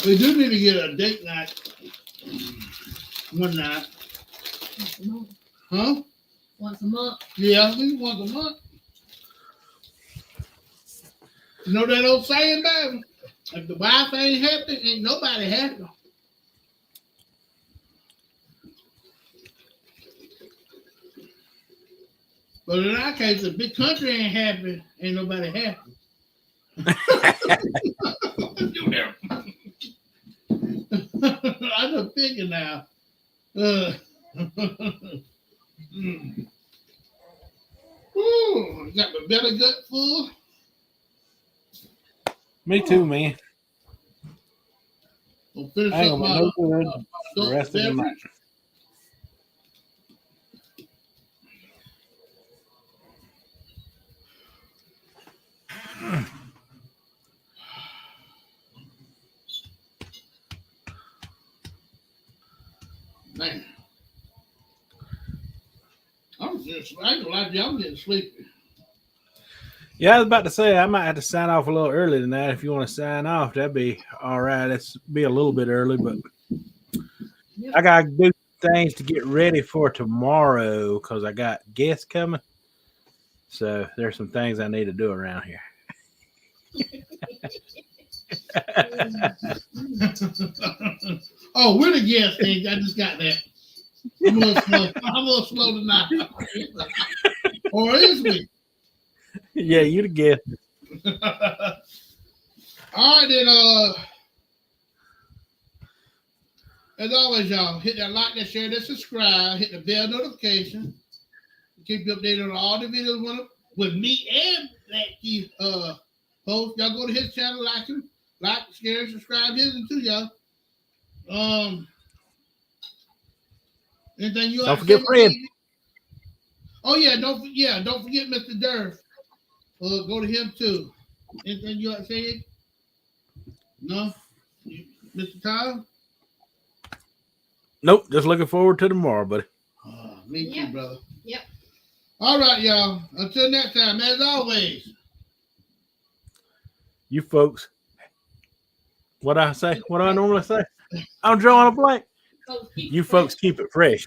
We do need to get a date night one night. Once a month. Huh? Once a month. Yeah, at least once a month. You know that old saying, baby? If the wife ain't happy, ain't nobody happy. But in our case, if big country ain't happy, ain't nobody happy. I just figure now. Ooh, got my belly gut full. Me too, man. We'll finish I ain't up gonna my be no good the rest of the night. Man. I ain't gonna lie to you, I'm getting sleepy. Yeah, I was about to say I might have to sign off a little early tonight. If you want to sign off, that'd be all right. It's be a little bit early, but I gotta do things to get ready for tomorrow because I got guests coming. So there's some things I need to do around here. Oh, we're the guest thing. I just got that. I'm a little slow tonight. Or is me? Yeah, you the guest. All right, then. As always, y'all, hit that like, that share, that subscribe, hit the bell notification. Keep you updated on all the videos with me and Latchkey post. Y'all go to his channel, like him, share, subscribe his too, y'all. Anything you Don't forget Fred. Oh yeah, don't forget Mr. Durf. Go to him too. Anything you want to say? No, Mr. Kyle. Nope, just looking forward to tomorrow, buddy. Me too, brother. Yep. All right, y'all. Until next time, as always. You folks. What I say? What do I normally say? I'm drawing a blank. You folks keep it fresh.